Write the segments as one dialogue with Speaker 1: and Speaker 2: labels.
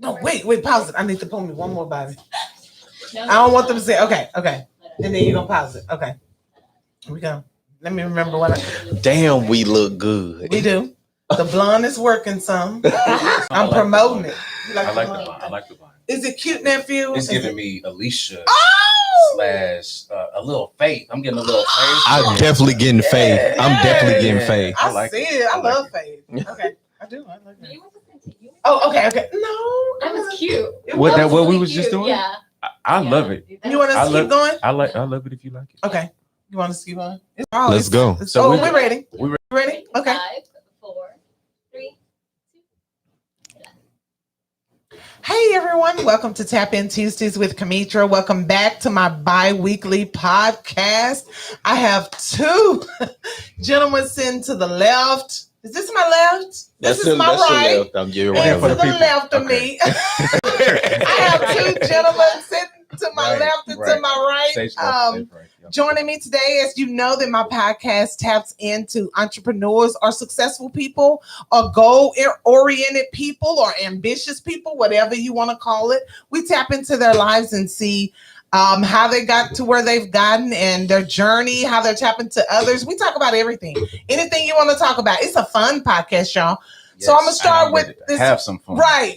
Speaker 1: No, wait, pause it. I need to pull me one more, Bobby. I don't want them to say, okay. And then you're going to pause it. Okay. Here we go. Let me remember what
Speaker 2: Damn, we look good.
Speaker 1: We do. The blonde is working some. I'm promoting it.
Speaker 3: I like the vine. I like the vine.
Speaker 1: Is it cute, nephew?
Speaker 3: It's giving me Alicia
Speaker 1: /
Speaker 3: a little Faith. I'm getting a little Faith.
Speaker 2: I'm definitely getting Faith. I'm definitely getting Faith.
Speaker 1: I like see it. I love Faith. Okay. I do. I like that. Oh, okay. No.
Speaker 4: That was cute.
Speaker 3: What we was just doing?
Speaker 4: Yeah.
Speaker 3: I love it.
Speaker 1: You want us to keep going?
Speaker 3: I love it if you like it.
Speaker 1: Okay. You want us to keep going?
Speaker 2: Let's go.
Speaker 1: So we're ready. We're ready? Okay.
Speaker 4: 5, 4, 3, 2.
Speaker 1: Hey everyone, welcome to Tap In Tuesdays with Kamitra. Welcome back to my bi-weekly podcast. I have two gentlemen sitting to the left. Is this my left? This is my right.
Speaker 2: Left. I'm giving
Speaker 1: and to the left of me. I have two gentlemen sitting to my left and to my right. Joining me today, as you know, that my podcast taps into entrepreneurs or successful people or goal-oriented people or ambitious people, whatever you want to call it. We tap into their lives and see how they got to where they've gotten and their journey, how they're tapping to others. We talk about everything. Anything you want to talk about. It's a fun podcast, y'all. Yes, so I'm going to start with this.
Speaker 3: Have some fun.
Speaker 1: Right.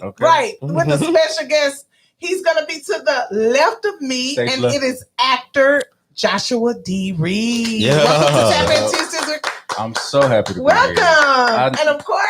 Speaker 1: With a special guest. He's going to be to the left of me, and it is actor Joshua D. Reed.
Speaker 2: Yeah.
Speaker 1: Welcome to Tap In Tuesdays.
Speaker 3: I'm so happy to be
Speaker 1: here.
Speaker 3: Welcome.
Speaker 1: And of course,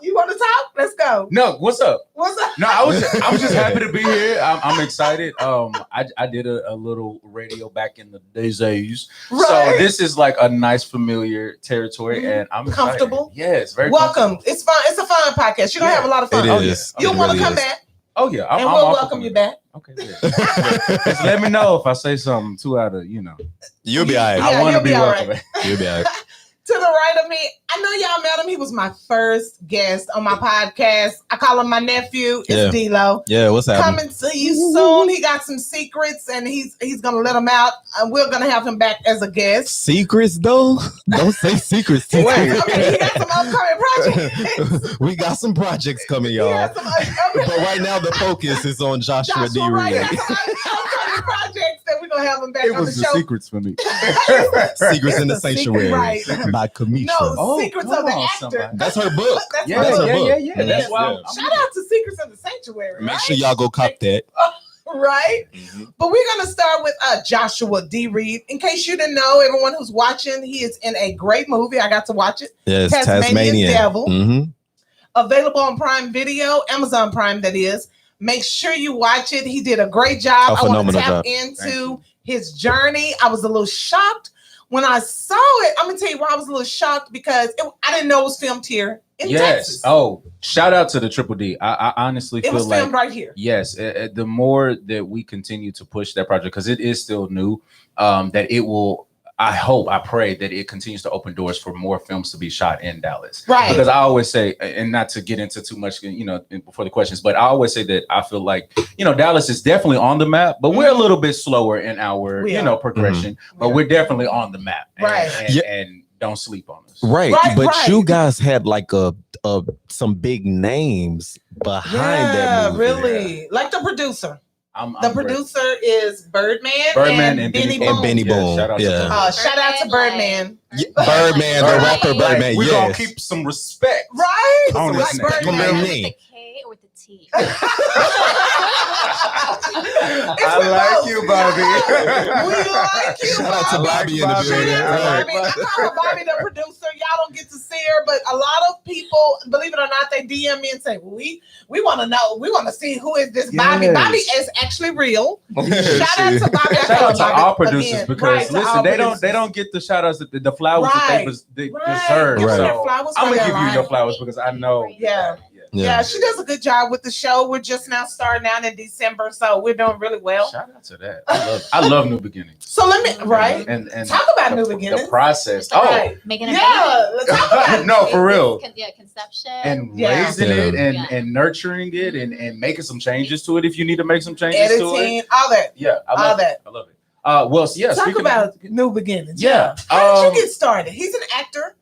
Speaker 1: you want to talk? Let's go.
Speaker 3: No, what's up?
Speaker 1: What's up?
Speaker 3: No, I was just happy to be here. I'm excited. I did a little radio back in the days. Right. So this is like a nice familiar territory, and I'm
Speaker 1: comfortable.
Speaker 3: Excited. Yes, very
Speaker 1: welcome. It's fun. It's a fun podcast. You're gonna have a lot of fun.
Speaker 2: It is.
Speaker 1: You want to come back?
Speaker 3: Oh yeah,
Speaker 1: and we'll welcome you back.
Speaker 3: Okay, just let me know if I say something too out of
Speaker 2: You'll be all right.
Speaker 3: I want to be welcome.
Speaker 2: Right. You'll be all right.
Speaker 1: To the right of me, I know y'all met him. He was my first guest on my podcast. I call him my nephew. It's D-Lo.
Speaker 2: Yeah, what's happening?
Speaker 1: Coming to you soon. He got some secrets, and he's gonna let them out. And we're gonna have him back as a guest.
Speaker 2: Secrets, though? Don't say secrets.
Speaker 1: Wait, okay, he got some upcoming projects.
Speaker 2: We got some projects coming, y'all. But right now, the focus is on Joshua D. Reed.
Speaker 1: Projects that we're gonna have him back
Speaker 3: on
Speaker 1: the show.
Speaker 3: Secrets for me.
Speaker 2: Secrets in the Sanctuary,
Speaker 1: right?
Speaker 2: By Kamitra.
Speaker 1: No, Secrets of the Actor.
Speaker 2: Somebody. That's her book.
Speaker 1: That's
Speaker 2: her book.
Speaker 1: Yeah. That's why. Shout out to Secrets of the Sanctuary.
Speaker 2: Make sure y'all go cop that.
Speaker 1: Right? But we're gonna start with Joshua D. Reed. In case you didn't know, everyone who's watching, he is in a great movie. I got to watch it.
Speaker 2: Yes,
Speaker 1: Tazmanian Devil.
Speaker 2: Mm-hmm.
Speaker 1: Available on Prime Video, Amazon Prime, that is. Make sure you watch it. He did a great job. I want to tap into his journey. I was a little shocked when I saw it. I'm gonna tell you why I was a little shocked, because I didn't know it was filmed here in Texas.
Speaker 3: Oh, shout out to the Triple D. I honestly feel like
Speaker 1: it was filmed right here.
Speaker 3: Yes, the more that we continue to push that project, because it is still new, that it will. I pray that it continues to open doors for more films to be shot in Dallas.
Speaker 1: Right.
Speaker 3: Because I always say, and not to get into too much, before the questions, but I always say that I feel like, Dallas is definitely on the map, but we're a little bit slower in our, progression, but we're definitely on the map. And don't sleep on us.
Speaker 2: Right. But you guys had like some big names behind that movie.
Speaker 1: Really? Like the producer. The producer is Birdman and Benny Boom.
Speaker 3: Shout out
Speaker 1: to Birdman.
Speaker 2: Birdman, the rapper Birdman.
Speaker 3: We're going to keep some respect.
Speaker 1: Right?
Speaker 3: Like
Speaker 1: Birdman.
Speaker 4: With the K or with the T?
Speaker 3: I like you, Bobby.
Speaker 1: We like you.
Speaker 2: Shout out to Bobby in the building.
Speaker 1: I call her Bobby the producer. Y'all don't get to see her, but a lot of people, believe it or not, they DM me and say, we want to know. We want to see who is this Bobby. Bobby is actually real. Shout out to Bobby.
Speaker 3: Shout out to all producers, because listen, they don't get the shout outs, the flowers that they deserve. So I'm gonna give you your flowers, because I know.
Speaker 1: Yeah, she does a good job with the show. We're just now starting out in December, so we're doing really well.
Speaker 3: Shout out to that. I love New Beginnings.
Speaker 1: So let me and talk about New Beginnings.
Speaker 3: The process.
Speaker 4: Making a baby.
Speaker 1: Let's talk about
Speaker 3: no, for real.
Speaker 4: Conception
Speaker 3: and raising it and nurturing it and making some changes to it if you need to make some changes
Speaker 1: editing,
Speaker 3: to it.
Speaker 1: All that.
Speaker 3: Yeah, I love it. Talk
Speaker 1: about New Beginnings.
Speaker 3: Yeah.
Speaker 1: How did you get started? He's an actor.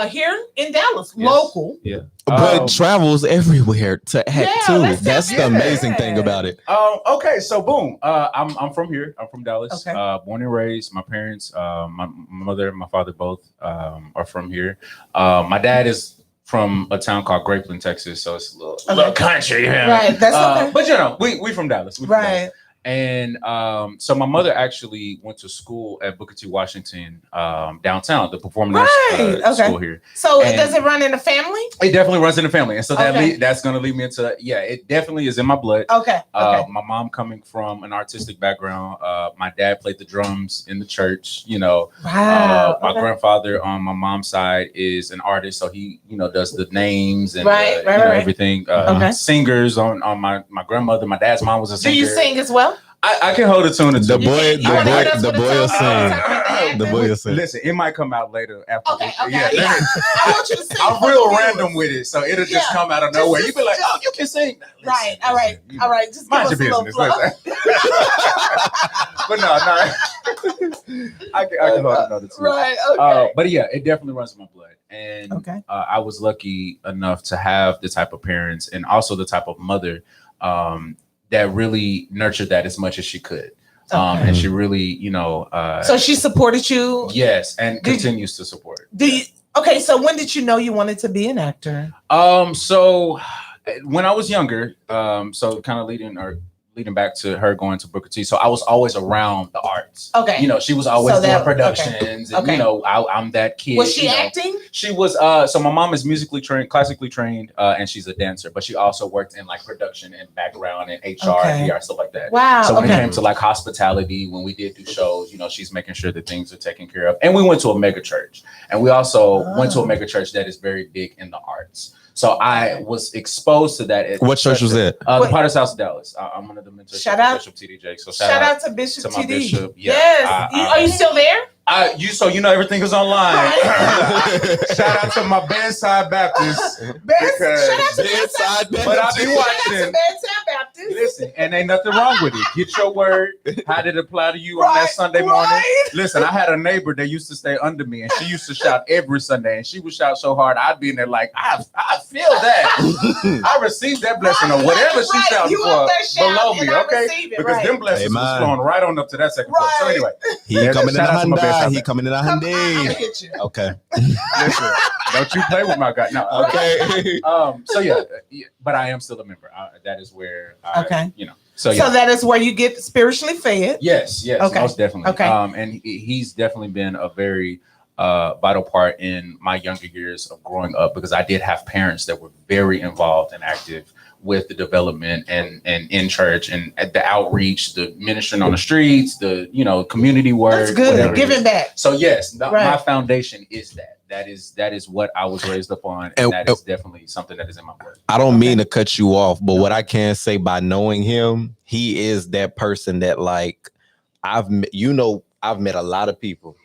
Speaker 1: here in Dallas,
Speaker 3: Yes.
Speaker 1: local.
Speaker 3: Yeah.
Speaker 2: But travels everywhere to act too. That's the amazing thing about it.
Speaker 3: Okay, so boom. I'm from here. I'm from Dallas.
Speaker 1: Okay.
Speaker 3: Born and raised. My parents, my mother and my father both are from here. My dad is from a town called Grapeland, Texas, so it's a little country. Yeah.
Speaker 1: Right. That's okay.
Speaker 3: But you know, we from Dallas. We from Dallas.
Speaker 1: Right.
Speaker 3: And so my mother actually went to school at Booker T. Washington downtown, the performing arts school here.
Speaker 1: So
Speaker 3: And
Speaker 1: does it run in the family?
Speaker 3: It definitely runs in the family, and so
Speaker 1: Okay.
Speaker 3: that's going to lead me into it definitely is in my blood.
Speaker 1: Okay.
Speaker 3: My mom coming from an artistic background. My dad played the drums in the church. You know,
Speaker 1: Wow.
Speaker 3: my grandfather on my mom's side is an artist, so he does the names and
Speaker 1: Right.
Speaker 3: everything. Singers on my grandmother. My dad's mom was a singer.
Speaker 1: Do you sing as well?
Speaker 3: I can hold a tune or two.
Speaker 2: The boy will sing. The boy will sing.
Speaker 3: Listen, it might come out later after.
Speaker 1: Okay.
Speaker 3: Yeah.
Speaker 1: I want you to sing.
Speaker 3: I'm real random with it, so it'll just come out of nowhere. You be like, "Oh, you can sing."
Speaker 1: Right. All right. Just
Speaker 3: mind
Speaker 1: give
Speaker 3: your
Speaker 1: us a
Speaker 3: business.
Speaker 1: little
Speaker 3: But no, I can hold another two.
Speaker 1: Right. Okay.
Speaker 3: But yeah, it definitely runs in my blood, and I was lucky enough to have the type of parents and also the type of mother that really nurtured that as much as she could. And she really,
Speaker 1: so she supported you?
Speaker 3: Yes, and continues to support.
Speaker 1: So when did you know you wanted to be an actor?
Speaker 3: So when I was younger, so kind of leading back to her going to Booker T. So I was always around the arts.
Speaker 1: Okay.
Speaker 3: She was always doing productions. And, I'm that kid.
Speaker 1: Was she acting?
Speaker 3: She was, so my mom is musically trained, classically trained, and she's a dancer, but she also worked in like production and background and HR and PR, stuff like that.
Speaker 1: Wow.
Speaker 3: So when it came to like hospitality, when we did do shows, she's making sure that things are taken care of. And we went to a mega church, and we also went to a mega church that is very big in the arts. So I was exposed to that.
Speaker 2: What church was it?
Speaker 3: The Potter's House of Dallas. I'm one of the mentors.
Speaker 1: Shout out
Speaker 3: Bishop TD. So
Speaker 1: shout out to Bishop
Speaker 3: to my
Speaker 1: TD.
Speaker 3: bishop. Yeah.
Speaker 1: Yes. Are you still there?
Speaker 3: Everything is online. Shout out to my Bedside Baptist.
Speaker 1: Shout out to Bedside Baptist.
Speaker 3: But I'll be watching.
Speaker 1: Shout out to Bedside Baptist.
Speaker 3: Listen, and ain't nothing wrong with it. Get your word. How did it apply to you on that Sunday morning? Listen, I had a neighbor that used to stay under me, and she used to shout every Sunday, and she would shout so hard, I'd be in there like, I feel that. I received that blessing or whatever she shouted for below me, okay? Because them blessings was flowing right on up to that second floor. So anyway,
Speaker 2: he coming in the Hyundai. He coming in a
Speaker 1: I'm
Speaker 2: Hyundai.
Speaker 1: gonna hit you.
Speaker 2: Okay.
Speaker 3: Listen, don't you play with my guy. No.
Speaker 2: Okay.
Speaker 3: So yeah, but I am still a member. That is where So
Speaker 1: that is where you get spiritually fed.
Speaker 3: Yes, most definitely.
Speaker 1: Okay.
Speaker 3: And he's definitely been a very vital part in my younger years of growing up, because I did have parents that were very involved and active with the development and in church and at the outreach, the ministering on the streets, the community work.
Speaker 1: That's good. Giving back.
Speaker 3: So yes, my foundation is that. That is what I was raised up on, and that is definitely something that is in my blood.
Speaker 2: I don't mean to cut you off, but what I can say by knowing him, he is that person that like I've met a lot of people.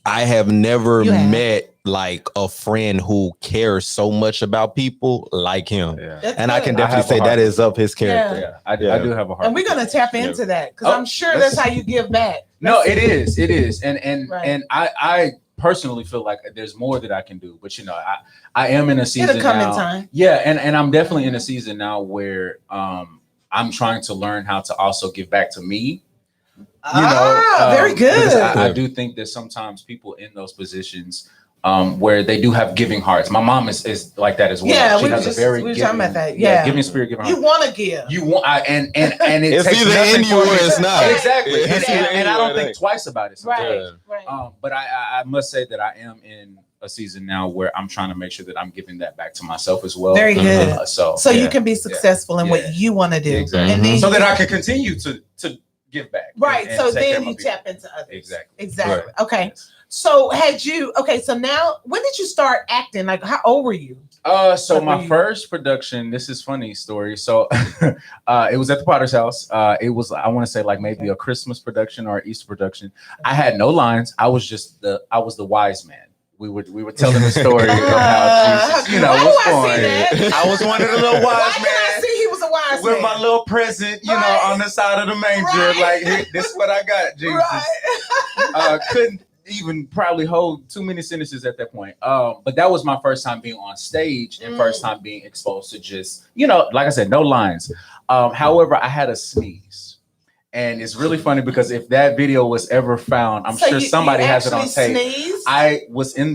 Speaker 2: I have never met like a friend who cares so much about people like him. Yeah. And I can definitely say that is of his character.
Speaker 3: Yeah, I do have a heart.
Speaker 1: And we're gonna tap into that because I'm sure that's how you give back.
Speaker 3: No, it is. And I personally feel like there's more that I can do, but I am in a season now. Time. Yeah, and I'm definitely in a season now where I'm trying to learn how to also give back to me.
Speaker 1: Very good.
Speaker 3: I do think that sometimes people in those positions where they do have giving hearts. My mom is like that as well.
Speaker 1: Yeah,
Speaker 3: she has a very
Speaker 1: we were talking about that. Yeah,
Speaker 3: giving spirit, giving heart.
Speaker 1: You want to give.
Speaker 3: You want, and it
Speaker 2: it's
Speaker 3: takes
Speaker 2: either in you or it's not.
Speaker 3: Exactly, and I don't think twice about it.
Speaker 1: Right.
Speaker 3: But I must say that I am in a season now where I'm trying to make sure that I'm giving that back to myself as well.
Speaker 1: Very good.
Speaker 3: So
Speaker 1: you can be successful in what you want to do,
Speaker 3: exactly.
Speaker 1: And then
Speaker 3: so that I can continue to give back.
Speaker 1: Right.
Speaker 3: And
Speaker 1: so then you tap into others. Exactly.
Speaker 3: Right.
Speaker 1: Okay.
Speaker 3: Yes.
Speaker 1: So so now when did you start acting? Like how old were you?
Speaker 3: So my first production, this is funny story. So it was at the Potter's House. It was, I want to say like maybe a Christmas production or Easter production. I had no lines. I was the wise man. We were telling the story of how Jesus, was born. I was one of the little wise men.
Speaker 1: I see he was a wise man
Speaker 3: with my little present, on the side of the manger. Like, this is what I got, Jesus.
Speaker 1: Right.
Speaker 3: even probably hold too many sentences at that point. But that was my first time being on stage and first time being exposed to just, like I said, no lines. However, I had a sneeze. And it's really funny because if that video was ever found, I'm sure somebody has it on tape. Sneezed?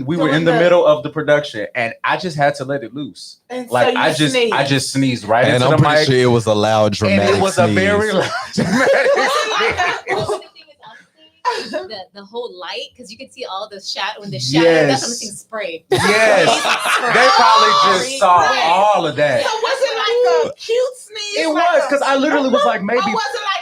Speaker 3: We were in the middle of the production and I just had to let it loose. And like I just sneezed right into the mic. And I'm pretty
Speaker 2: sure it was a loud dramatic
Speaker 3: and it was
Speaker 2: sneeze.
Speaker 3: A very loud dramatic
Speaker 4: the whole light, because you can see all the shadow when the shadow that's something sprayed.
Speaker 3: Yes. They probably just saw all of that.
Speaker 1: So was it like a cute sneeze?
Speaker 3: It was, because I literally was like maybe.
Speaker 1: Or was it like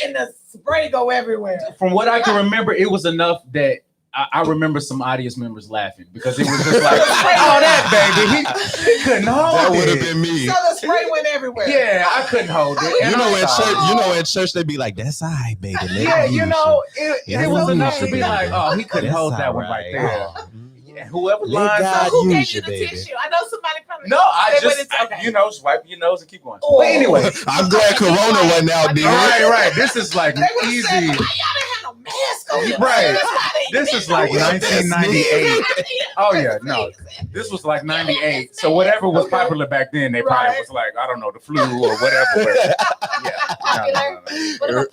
Speaker 1: and the spray go everywhere?
Speaker 3: From what I can remember, it was enough that I remember some audience members laughing because it was just like, oh, that baby, he couldn't hold
Speaker 2: that
Speaker 3: it.
Speaker 2: That would have been me.
Speaker 1: So the spray went everywhere.
Speaker 3: Yeah, I couldn't hold it.
Speaker 2: In church, they'd be like, "That's all right, baby."
Speaker 3: Yeah, it was enough to be like, oh, he couldn't hold that one right there. Whoever lines
Speaker 1: up, who gave you the tissue? I know somebody probably.
Speaker 3: No, I just swipe your nose and keep going. But anyway,
Speaker 2: I'm glad Corona wasn't out there.
Speaker 3: Right. This is like easy.
Speaker 1: Why y'all didn't have no mask on?
Speaker 3: Right. This is like 1998. Oh yeah, no. This was like 98. So whatever was popular back then, they probably was like, I don't know, the flu or whatever.
Speaker 4: Whatever.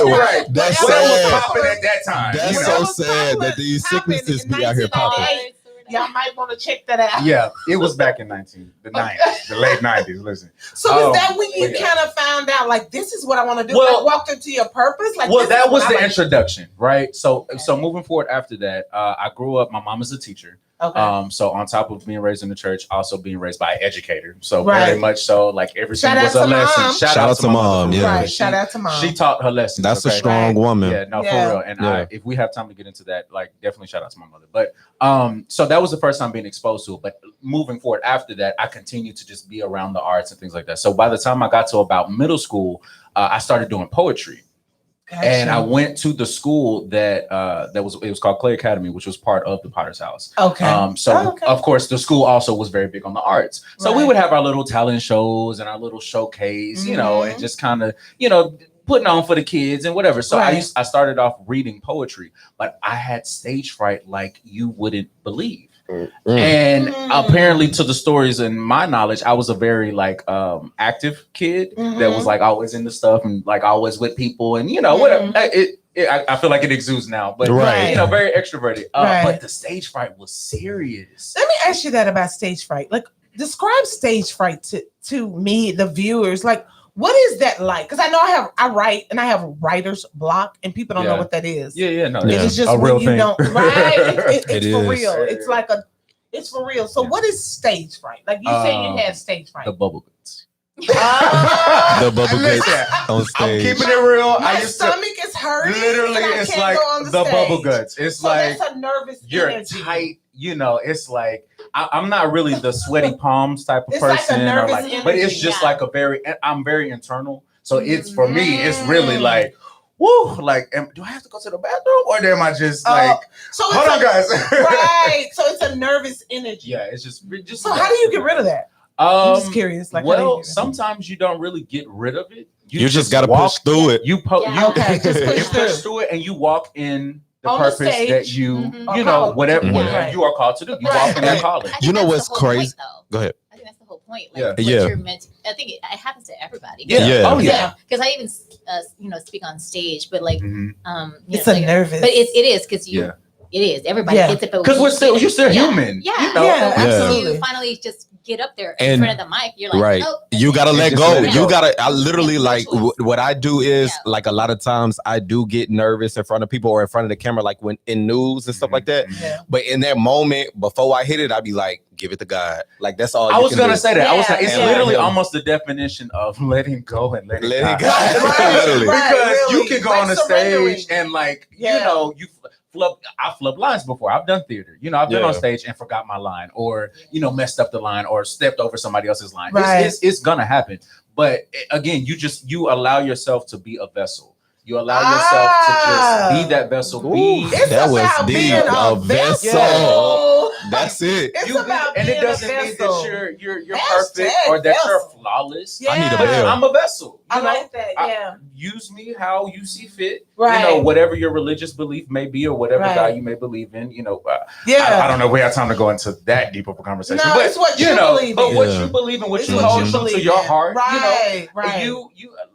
Speaker 3: Right.
Speaker 2: That's
Speaker 3: whatever was popular at that time.
Speaker 2: That's so sad that these sicknesses be out here popping.
Speaker 1: Y'all might want to check that out.
Speaker 3: Yeah, it was back in the 90s, the late 90s. Listen.
Speaker 1: So is that when you kind of found out, like, this is what I want to do?
Speaker 3: Well,
Speaker 1: walked into your purpose? Like,
Speaker 3: that was the introduction, right? So moving forward after that, I grew up, my mom is a teacher. Okay. So on top of being raised in the church, also being raised by an educator. So very much so, like everything was a lesson.
Speaker 2: Shout out to mom. Yeah.
Speaker 1: Right. Shout out to mom.
Speaker 3: She taught her lessons.
Speaker 2: That's a strong woman.
Speaker 3: Yeah, no, for real. And if we have time to get into that, like definitely shout out to my mother. But so that was the first time being exposed to it. But moving forward after that, I continued to just be around the arts and things like that. So by the time I got to about middle school, I started doing poetry. Gotcha. And I went to the school it was called Clay Academy, which was part of the Potter's House. Okay. Of course the school also was very big on the arts. So we would have our little talent shows and our little showcase, and just kind of, putting on for the kids and whatever. So I started off reading poetry, but I had stage fright like you wouldn't believe. And apparently to the stories and my knowledge, I was a very active kid that was like always into stuff and like always with people and whatever. I feel like it exudes now, but very extroverted. But the stage fright was serious.
Speaker 1: Let me ask you that about stage fright. Like, describe stage fright to me, the viewers. Like, what is that like? Because I know I write and I have writer's block, and people don't know what that is. It's just a real thing. It's for real. It's for real. So what is stage fright? Like you say, you have stage fright.
Speaker 3: The bubble guts.
Speaker 2: The bubble guts on stage.
Speaker 3: I'm keeping it real.
Speaker 1: My stomach is hurting.
Speaker 3: Literally, it's like the bubble guts. It's like
Speaker 1: that's a nervous.
Speaker 3: You're
Speaker 1: energy.
Speaker 3: Tight. It's like I'm not really the sweaty palms type of person, but it's just like I'm very internal. So it's for me, it's really like, woo, like, do I have to go to the bathroom or am I just like, hold on, guys?
Speaker 1: Right. So it's a nervous energy.
Speaker 3: Yeah, it's just.
Speaker 1: So how do you get rid of that? I'm just curious. Like,
Speaker 3: sometimes you don't really get rid of it.
Speaker 2: You just got to push through it.
Speaker 3: You push through it, and you walk in the
Speaker 1: on
Speaker 3: purpose
Speaker 1: the stage,
Speaker 3: that you whatever you are called to do. You walk in that calling.
Speaker 2: You know what's crazy? Go ahead.
Speaker 4: I think that's the whole point. Like, you're meant to, I think it happens to everybody.
Speaker 3: Oh yeah.
Speaker 4: Because I even speak on stage, but like
Speaker 1: it's a nervous.
Speaker 4: But it is because it is. Everybody gets it,
Speaker 3: because you're still human.
Speaker 1: Absolutely.
Speaker 4: You finally just get up there in front of the mic. You're like,
Speaker 2: right.
Speaker 4: Oh,
Speaker 2: you gotta let go. I literally like what I do is like a lot of times I do get nervous in front of people or in front of the camera, like when in news and stuff like that. Yeah. But in that moment, before I hit it, I'd be like, give it to God. Like that's all.
Speaker 3: I was gonna say that. It's literally almost the definition of letting go and letting go. Because you can go on the stage and I flubbed lines before. I've done theater. I've been on stage and forgot my line or, messed up the line or stepped over somebody else's line. Right. It's gonna happen. But again, you allow yourself to be a vessel. You allow yourself to just be that vessel.
Speaker 2: That was deep. A vessel. That's it.
Speaker 1: It's
Speaker 3: You
Speaker 1: about
Speaker 3: and
Speaker 1: being
Speaker 3: it doesn't
Speaker 1: a
Speaker 3: mean
Speaker 1: vessel.
Speaker 3: that you're
Speaker 1: Hashtag
Speaker 3: perfect or that you're
Speaker 1: vessel.
Speaker 3: flawless.
Speaker 1: Yeah.
Speaker 2: I need a
Speaker 3: But
Speaker 2: bell.
Speaker 3: I'm a vessel.
Speaker 1: I
Speaker 3: You know?
Speaker 1: like that. Yeah.
Speaker 3: Use me how you see fit.
Speaker 1: Right.
Speaker 3: You know, whatever your religious belief may be or whatever
Speaker 1: Right.
Speaker 3: God you may believe in. You know,
Speaker 1: Yeah.
Speaker 3: I don't know if we have time to go into that deep of a conversation.
Speaker 1: No,
Speaker 3: but
Speaker 1: it's what you
Speaker 3: know,
Speaker 1: believe
Speaker 3: but
Speaker 1: in.
Speaker 3: what
Speaker 2: Yeah.
Speaker 3: you believe in, what
Speaker 1: It's
Speaker 3: you
Speaker 1: what
Speaker 3: hold
Speaker 1: you
Speaker 3: true to
Speaker 1: believe
Speaker 3: your
Speaker 1: in.
Speaker 3: heart.
Speaker 1: Right.
Speaker 3: You know,
Speaker 1: Right.
Speaker 3: you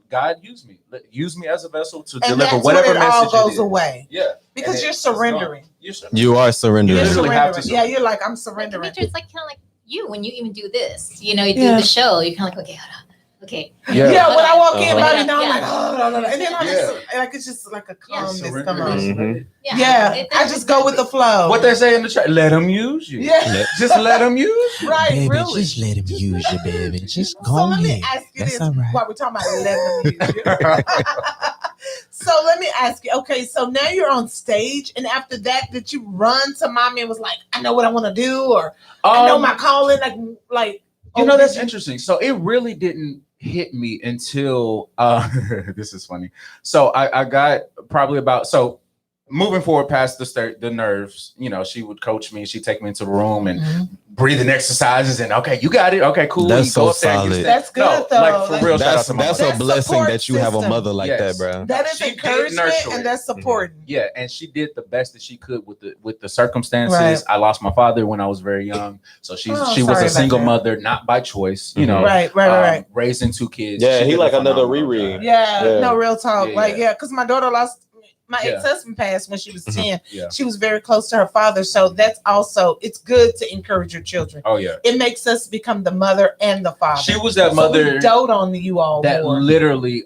Speaker 3: God use me. Use me as a vessel to
Speaker 1: And
Speaker 3: deliver
Speaker 1: that's
Speaker 3: whatever
Speaker 1: when it
Speaker 3: message
Speaker 1: all goes
Speaker 3: it is.
Speaker 1: away.
Speaker 3: Yeah.
Speaker 1: Because
Speaker 3: And
Speaker 1: you're
Speaker 3: it's gone.
Speaker 1: surrendering.
Speaker 2: You are surrendering.
Speaker 1: You're
Speaker 3: literally have
Speaker 1: surrendering.
Speaker 3: to
Speaker 1: Yeah, you're like, I'm
Speaker 4: Like,
Speaker 1: surrendering.
Speaker 4: Demetra, it's like kind of like you when you even do this. You know, you
Speaker 1: Yeah.
Speaker 4: do the show. You're kind of like, okay, hold on. Okay.
Speaker 1: Yeah, when I walk in,
Speaker 2: Uh-huh.
Speaker 1: buddy, now I'm
Speaker 4: Yeah.
Speaker 1: like, oh, no. And then I'm just
Speaker 3: Yeah.
Speaker 1: like, it's just like a calmness
Speaker 3: Surrender
Speaker 1: come on.
Speaker 3: is-
Speaker 1: Yeah, I just go with the flow.
Speaker 3: What they say in the chat, let them use you.
Speaker 1: Yeah.
Speaker 3: Just let them use you.
Speaker 1: Right,
Speaker 2: Baby,
Speaker 1: really.
Speaker 2: just let him use you, baby. Just
Speaker 1: So
Speaker 2: go
Speaker 1: let me
Speaker 2: ahead.
Speaker 1: ask you
Speaker 2: That's
Speaker 1: this
Speaker 2: all right.
Speaker 1: while we're talking about letting them use you. So let me ask you, okay, so now you're on stage, and after that, did you run to mommy and was like, I know what I want to do, or I know my calling, like
Speaker 3: You know, that's
Speaker 1: did you-
Speaker 3: interesting. So it really didn't hit me until this is funny. So I got probably about moving forward past the nerves, you know, she would coach me. She'd take me into the room and breathing exercises and okay, you got it. Okay, cool.
Speaker 2: That's
Speaker 3: You go
Speaker 2: so
Speaker 3: up there and you
Speaker 2: solid.
Speaker 3: stand-
Speaker 1: That's good, though.
Speaker 3: Like for real, shout out
Speaker 2: That's
Speaker 3: to my
Speaker 2: that's
Speaker 3: mother.
Speaker 2: a blessing
Speaker 1: support
Speaker 2: that you have a
Speaker 1: system.
Speaker 2: mother like
Speaker 3: Yes.
Speaker 2: that, bro.
Speaker 1: that is
Speaker 3: She did
Speaker 1: encouragement,
Speaker 3: nurture
Speaker 1: and
Speaker 3: it.
Speaker 1: that's supporting.
Speaker 3: Yeah, and she did the best that she could with the circumstances.
Speaker 1: Right.
Speaker 3: I lost my father when I was very young, so she
Speaker 1: Oh,
Speaker 3: was
Speaker 1: sorry
Speaker 3: a
Speaker 1: about
Speaker 3: single
Speaker 1: that.
Speaker 3: mother, not by choice. You know,
Speaker 1: Right.
Speaker 3: raising two kids.
Speaker 2: Yeah,
Speaker 3: She
Speaker 2: he
Speaker 3: did a
Speaker 2: like another
Speaker 3: phenomenal
Speaker 2: Riri.
Speaker 3: job.
Speaker 1: Yeah, no, real talk.
Speaker 3: Yeah.
Speaker 1: Because my daughter lost. My
Speaker 3: Yeah.
Speaker 1: ex-husband passed when she was 10.
Speaker 3: Yeah.
Speaker 1: She was very close to her father. So that's also, it's good to encourage your children.
Speaker 3: Oh yeah.
Speaker 1: It makes us become the mother and the father.
Speaker 3: She was that
Speaker 1: So
Speaker 3: mother
Speaker 1: we dote on you all
Speaker 3: that
Speaker 1: more.
Speaker 3: literally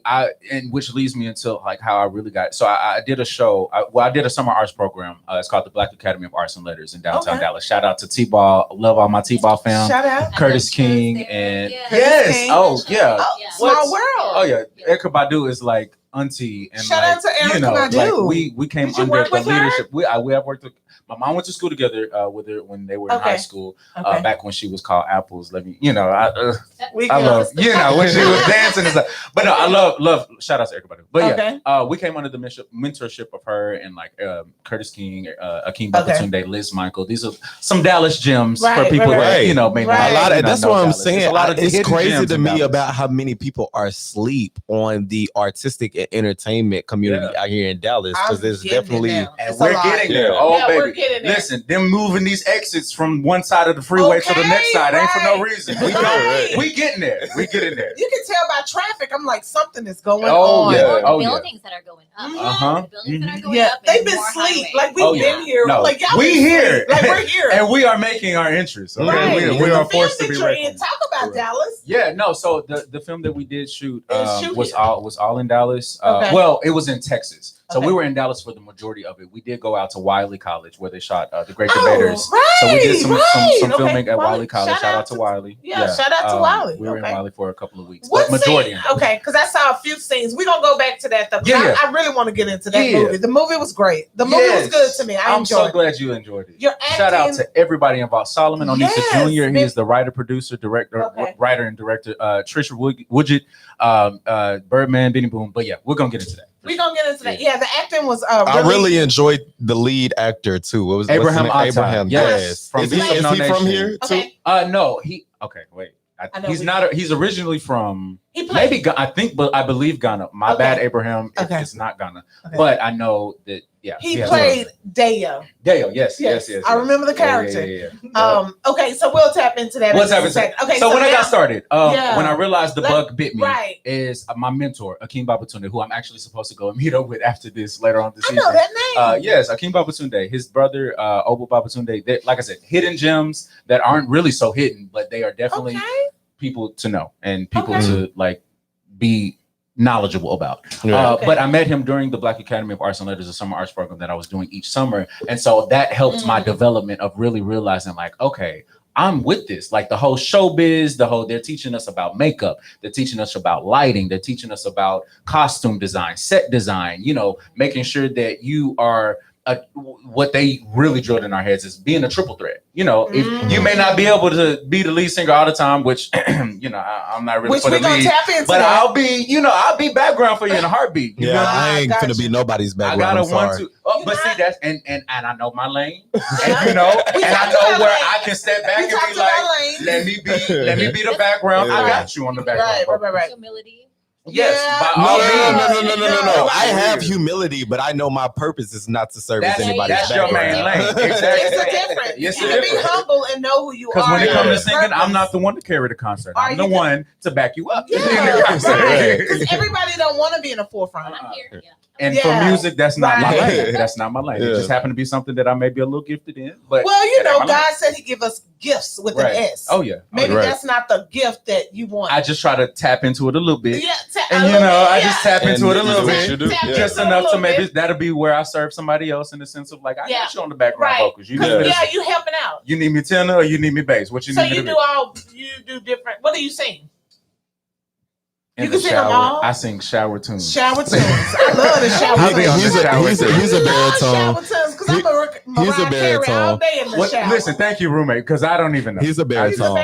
Speaker 3: which leads me into like how I really got. So I did a show. I did a summer arts program. It's called the Black Academy of Arts and Letters in downtown Dallas. Shout out to T-Ball. Love all my T-Ball fam.
Speaker 1: Shout out.
Speaker 3: Curtis King and
Speaker 4: Yeah.
Speaker 1: Curtis King.
Speaker 3: Oh yeah.
Speaker 1: Oh,
Speaker 4: Yeah.
Speaker 1: small world.
Speaker 3: Oh yeah. Erica Badu is like auntie and
Speaker 1: Shout
Speaker 3: like,
Speaker 1: out to Erica
Speaker 3: you know,
Speaker 1: Badu.
Speaker 3: like we came
Speaker 1: Did you
Speaker 3: under
Speaker 1: work
Speaker 3: the
Speaker 1: with her?
Speaker 3: leadership. We have worked with. My mom went to school together with her when they were in high school.
Speaker 1: Okay.
Speaker 3: Back when she was called Apples. Let me, I
Speaker 1: We
Speaker 3: love, when she was dancing and stuff. But no, I love. Shout out to everybody. But yeah, we came under the mentorship of her and like Curtis King, Akeem Babatunde, Liz Michael. These are some Dallas gems for people that may not.
Speaker 2: A lot of, that's
Speaker 3: know
Speaker 2: what I'm
Speaker 3: Dallas.
Speaker 2: saying.
Speaker 3: It's a lot of
Speaker 2: It's
Speaker 3: hidden
Speaker 2: crazy
Speaker 3: gems
Speaker 2: to
Speaker 3: in
Speaker 2: me
Speaker 3: Dallas.
Speaker 2: about how many people are asleep on the artistic and entertainment community out here in Dallas, because there's definitely,
Speaker 3: and we're getting there. Oh
Speaker 1: Yeah, we're
Speaker 3: baby,
Speaker 1: getting there.
Speaker 3: listen, them moving these exits from one side of the freeway to the next side ain't for no reason. We getting there. We getting there.
Speaker 1: You can tell by traffic. I'm like, something is going
Speaker 3: Oh,
Speaker 1: on.
Speaker 3: yeah.
Speaker 4: Or the
Speaker 3: Oh, yeah.
Speaker 4: buildings that are going up.
Speaker 3: Uh-huh.
Speaker 4: The buildings that are going
Speaker 1: Yeah,
Speaker 4: up. and
Speaker 1: they've been
Speaker 4: more
Speaker 1: asleep.
Speaker 4: highway.
Speaker 1: Like we've been here.
Speaker 3: No,
Speaker 1: Like y'all
Speaker 3: we
Speaker 1: been
Speaker 3: here.
Speaker 1: asleep. Like we're here.
Speaker 3: And we are making our entrance. Okay,
Speaker 1: Right.
Speaker 3: we
Speaker 1: The
Speaker 3: are
Speaker 1: film
Speaker 3: forced to
Speaker 1: that
Speaker 3: be
Speaker 1: you're
Speaker 3: ready.
Speaker 1: in. Talk about Dallas.
Speaker 3: Yeah, no. So the film that we did shoot was
Speaker 1: here.
Speaker 3: all in Dallas.
Speaker 1: Okay.
Speaker 3: Well, it was in Texas. So
Speaker 1: Okay.
Speaker 3: we were in Dallas for the majority of it. We did go out to Wiley College where they shot The Great
Speaker 1: Oh,
Speaker 3: Debaters.
Speaker 1: right,
Speaker 3: So we did some
Speaker 1: right.
Speaker 3: filming at
Speaker 1: Wiley.
Speaker 3: Wiley College. Shout out to Wiley.
Speaker 1: Yeah, shout out to Wiley.
Speaker 3: We were in
Speaker 1: Okay.
Speaker 3: Wiley for a couple of weeks.
Speaker 1: What
Speaker 3: But majority.
Speaker 1: scene? Okay, because I saw a few scenes. We're gonna go back to that though.
Speaker 3: Yeah.
Speaker 1: I really want to get into that
Speaker 3: Yeah.
Speaker 1: movie. The movie was great. The movie was good to me. I
Speaker 3: I'm
Speaker 1: enjoyed
Speaker 3: so
Speaker 1: it.
Speaker 3: glad you enjoyed it.
Speaker 1: Your acting.
Speaker 3: Shout out to everybody involved. Solomon Onisa
Speaker 1: Yes,
Speaker 3: Jr. He
Speaker 1: man.
Speaker 3: is the writer, producer, director,
Speaker 1: Okay.
Speaker 3: writer, and director. Trisha Woodgett, Birdman, Benny Boom. But yeah, we're gonna get into that.
Speaker 1: We're gonna get into that. Yeah, the acting was
Speaker 2: I really enjoyed the lead actor too. What was
Speaker 3: Abraham
Speaker 2: what's his name?
Speaker 3: Atta.
Speaker 2: Abraham.
Speaker 3: Yes.
Speaker 2: Yes.
Speaker 3: From
Speaker 2: Is he
Speaker 3: Beast of No
Speaker 2: from
Speaker 3: Nation.
Speaker 2: here too?
Speaker 1: Okay.
Speaker 3: No, wait.
Speaker 1: I know
Speaker 3: He's
Speaker 1: we-
Speaker 3: not. He's originally from
Speaker 1: He played.
Speaker 3: maybe I believe Ghana. My
Speaker 1: Okay.
Speaker 3: bad, Abraham.
Speaker 1: Okay.
Speaker 3: It's not Ghana,
Speaker 1: Okay.
Speaker 3: but I know that. Yeah,
Speaker 1: He
Speaker 3: has
Speaker 1: played Deo.
Speaker 3: Dale. Yes.
Speaker 1: I remember the character.
Speaker 3: Yeah.
Speaker 1: Okay, so we'll tap into that.
Speaker 3: We'll
Speaker 1: in
Speaker 3: tap
Speaker 1: a
Speaker 3: into
Speaker 1: second.
Speaker 3: that.
Speaker 1: Okay,
Speaker 3: so when I
Speaker 1: now-
Speaker 3: got started,
Speaker 1: Yeah.
Speaker 3: when I realized the bug bit me,
Speaker 1: Right.
Speaker 3: is my mentor, Akeem Babatunde, who I'm actually supposed to go and meet up with after this later on this
Speaker 1: I
Speaker 3: season.
Speaker 1: know that name.
Speaker 3: Yes, Akeem Babatunde, his brother, Obo Babatunde. Like I said, hidden gems that aren't really so hidden, but they are definitely
Speaker 1: Okay.
Speaker 3: people to know and people
Speaker 1: Okay.
Speaker 3: to like be knowledgeable about.
Speaker 2: Yeah.
Speaker 1: Okay.
Speaker 3: But I met him during the Black Academy of Arts and Letters, a summer arts program that I was doing each summer. And so that helped my development of really realizing like, okay, I'm with this. Like the whole showbiz, they're teaching us about makeup. They're teaching us about lighting. They're teaching us about costume design, set design, making sure that you are what they really drilled in our heads is being a triple threat. You know, if you may not be able to be the lead singer all the time, which you know I'm not really for the lead, but I'll be background for you in a heartbeat. You know?
Speaker 2: I ain't gonna be nobody's background.
Speaker 3: I gotta want to, but see that's and I know my lane, and you know, and I know where I can step back and be like, let me be the background. I got you on the background.
Speaker 4: Right. Humility.
Speaker 3: Yes,
Speaker 2: no. I have humility, but I know my purpose is not to service anybody's background.
Speaker 3: That's your main lane. Exactly.
Speaker 1: It's a difference. You can be humble and know who you are.
Speaker 3: Because when it comes to singing, I'm not the one to carry the concert. I'm the one to back you up.
Speaker 1: Because everybody don't want to be in the forefront.
Speaker 4: I'm here. Yeah.
Speaker 3: And for music, that's not my lane. That's not my lane. It just happened to be something that I may be a little gifted in. But
Speaker 1: God said He give us gifts with an S.
Speaker 3: Oh yeah.
Speaker 1: Maybe that's not the gift that you want.
Speaker 3: I just try to tap into it a little bit.
Speaker 1: Yeah,
Speaker 3: and I just tap into it a little bit, just enough to maybe that'll be where I serve somebody else in the sense of like I got you on the background vocals. You
Speaker 1: you helping out.
Speaker 3: You need me tenor or you need me bass? What you need?
Speaker 1: So you do different. What do you sing?
Speaker 3: In the shower, I sing shower tunes.
Speaker 1: Shower tunes. I love the shower tunes.
Speaker 2: He's a baritone.
Speaker 1: Shower tunes because I'm a baritone all day in the shower.
Speaker 3: Listen, thank you, roommate, because I don't even know.
Speaker 2: He's a baritone.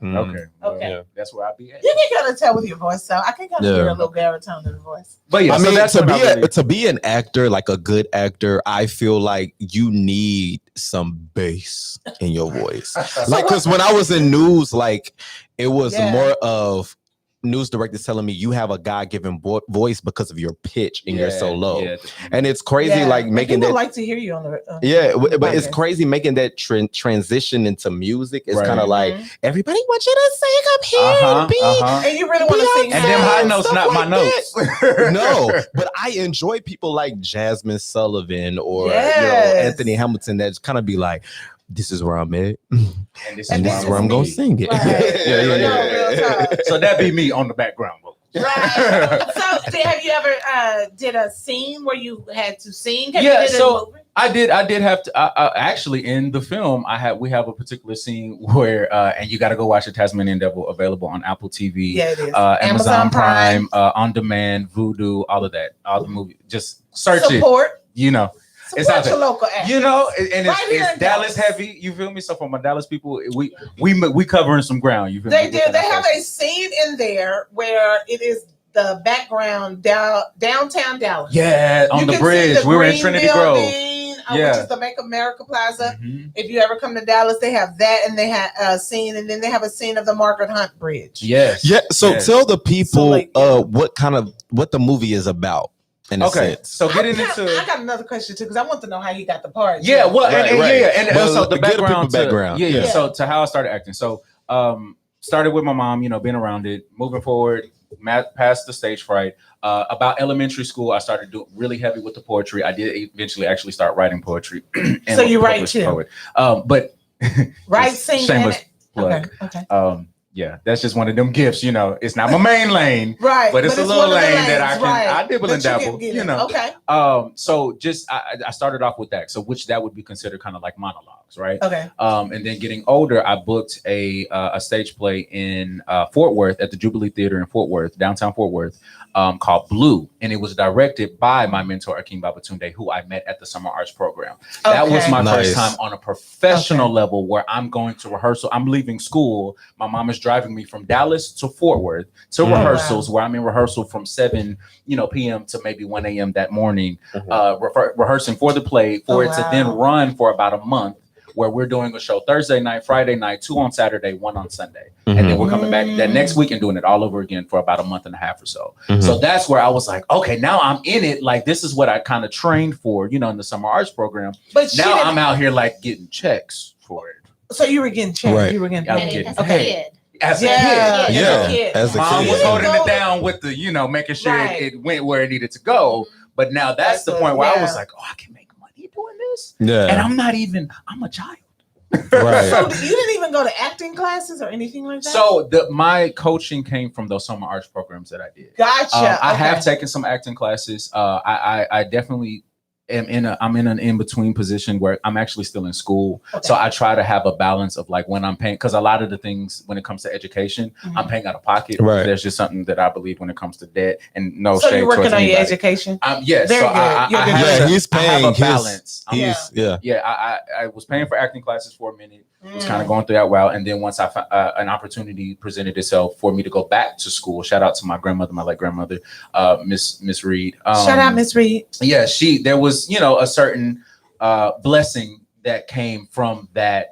Speaker 3: Okay. That's where I be at.
Speaker 1: You can kind of tell with your voice, so I can kind of hear a little baritone in the voice.
Speaker 3: But yeah,
Speaker 2: I mean, to be an actor, like a good actor, I feel like you need some bass in your voice. Like, because when I was in news, like it was more of news directors telling me you have a God-given voice because of your pitch and you're so low. And it's crazy like making that
Speaker 1: like to hear you on the
Speaker 2: but it's crazy making that transition into music. It's kind of like everybody wants you to sing up here
Speaker 1: and you really want to sing
Speaker 3: and them high notes not my notes.
Speaker 2: No, but I enjoy people like Jasmine Sullivan or Anthony Hamilton that kind of be like, this is where I'm at, and this is where I'm gonna sing it.
Speaker 3: So that be me on the background vocals.
Speaker 1: Right. So, have you ever did a scene where you had to sing?
Speaker 3: I did have to. Actually, in the film, we have a particular scene where, and you got to go watch the Tazmanian Devil, available on Apple TV,
Speaker 1: it is.
Speaker 3: Amazon Prime, on demand, Vudu, all of that, all the movies. Just search
Speaker 1: Support.
Speaker 3: it. It's out there.
Speaker 1: Local actors.
Speaker 3: And it's Dallas heavy. You feel me? So for my Dallas people, we covering some ground. You feel me?
Speaker 1: They have a scene in there where it is the background downtown Dallas.
Speaker 3: Yeah, on the bridge. We were in Trinity Grove.
Speaker 1: Which is the Make America Plaza. If you ever come to Dallas, they have that, and they have a scene, and then they have a scene of the Margaret Hunt Bridge.
Speaker 2: Yes. Yeah. So tell the people what the movie is about.
Speaker 3: So getting into,
Speaker 1: I got another question too because I want to know how you got the part.
Speaker 3: Yeah, well, and also the background.
Speaker 2: Yeah.
Speaker 3: So to how I started acting. So started with my mom, being around it, moving forward, past the stage fright. About elementary school, I started doing really heavy with the poetry. I did eventually actually start writing poetry.
Speaker 1: So you write too,
Speaker 3: poet. But
Speaker 1: sing,
Speaker 3: shameless plug.
Speaker 1: Okay.
Speaker 3: Yeah, that's just one of them gifts, It's not my main lane,
Speaker 1: right?
Speaker 3: But it's a little lane that I dibble and dabble,
Speaker 1: Okay.
Speaker 3: So just I started off with that, so which that would be considered kind of like monologues, right?
Speaker 1: Okay.
Speaker 3: And then getting older, I booked a stage play in Fort Worth at the Jubilee Theater in Fort Worth, downtown Fort Worth, called Blue, and it was directed by my mentor Akeem Babatunde, who I met at the Summer Arts Program. That was my first time on a professional level where I'm going to rehearsal. I'm leaving school. My mom is driving me from Dallas to Fort Worth to rehearsals, where I'm in rehearsal from 7 p.m. to maybe 1 a.m. that morning, rehearsing for the play for it to then run for about a month, where we're doing a show Thursday night, Friday night, 2 on Saturday, 1 on Sunday. And then we're coming back that next week and doing it all over again for about a month and a half or so. So that's where I was like, okay, now I'm in it. Like, this is what I kind of trained for, in the Summer Arts Program. But now I'm out here like getting checks for it.
Speaker 1: So you were getting checks.
Speaker 2: Right.
Speaker 1: You were getting
Speaker 4: paid. As a kid.
Speaker 3: As a kid.
Speaker 2: As a
Speaker 3: Mom
Speaker 2: kid.
Speaker 3: was holding it down with the, making sure it went where it needed to go. But now that's the point where I was like, oh, I can make money doing this. Yeah. And I'm a child.
Speaker 2: Right.
Speaker 1: So you didn't even go to acting classes or anything like that?
Speaker 3: So my coaching came from those summer arts programs that I did.
Speaker 1: Gotcha.
Speaker 3: I have taken some acting classes. I definitely I'm in an in-between position where I'm actually still in school. Okay. So I try to have a balance of like when I'm paying, because a lot of the things when it comes to education, I'm paying out of pocket. Right. There's just something that I believe when it comes to debt, and no shade. So you're working on your education? Yes.
Speaker 1: Very good.
Speaker 2: He's paying.
Speaker 3: I have a balance.
Speaker 2: I
Speaker 3: was paying for acting classes for a minute. Was kind of going through that route, and then once an opportunity presented itself for me to go back to school. Shout out to my grandmother, my late grandmother, Miss Reed.
Speaker 1: Shout out Miss Reed.
Speaker 3: Yeah, there was a certain blessing that came from that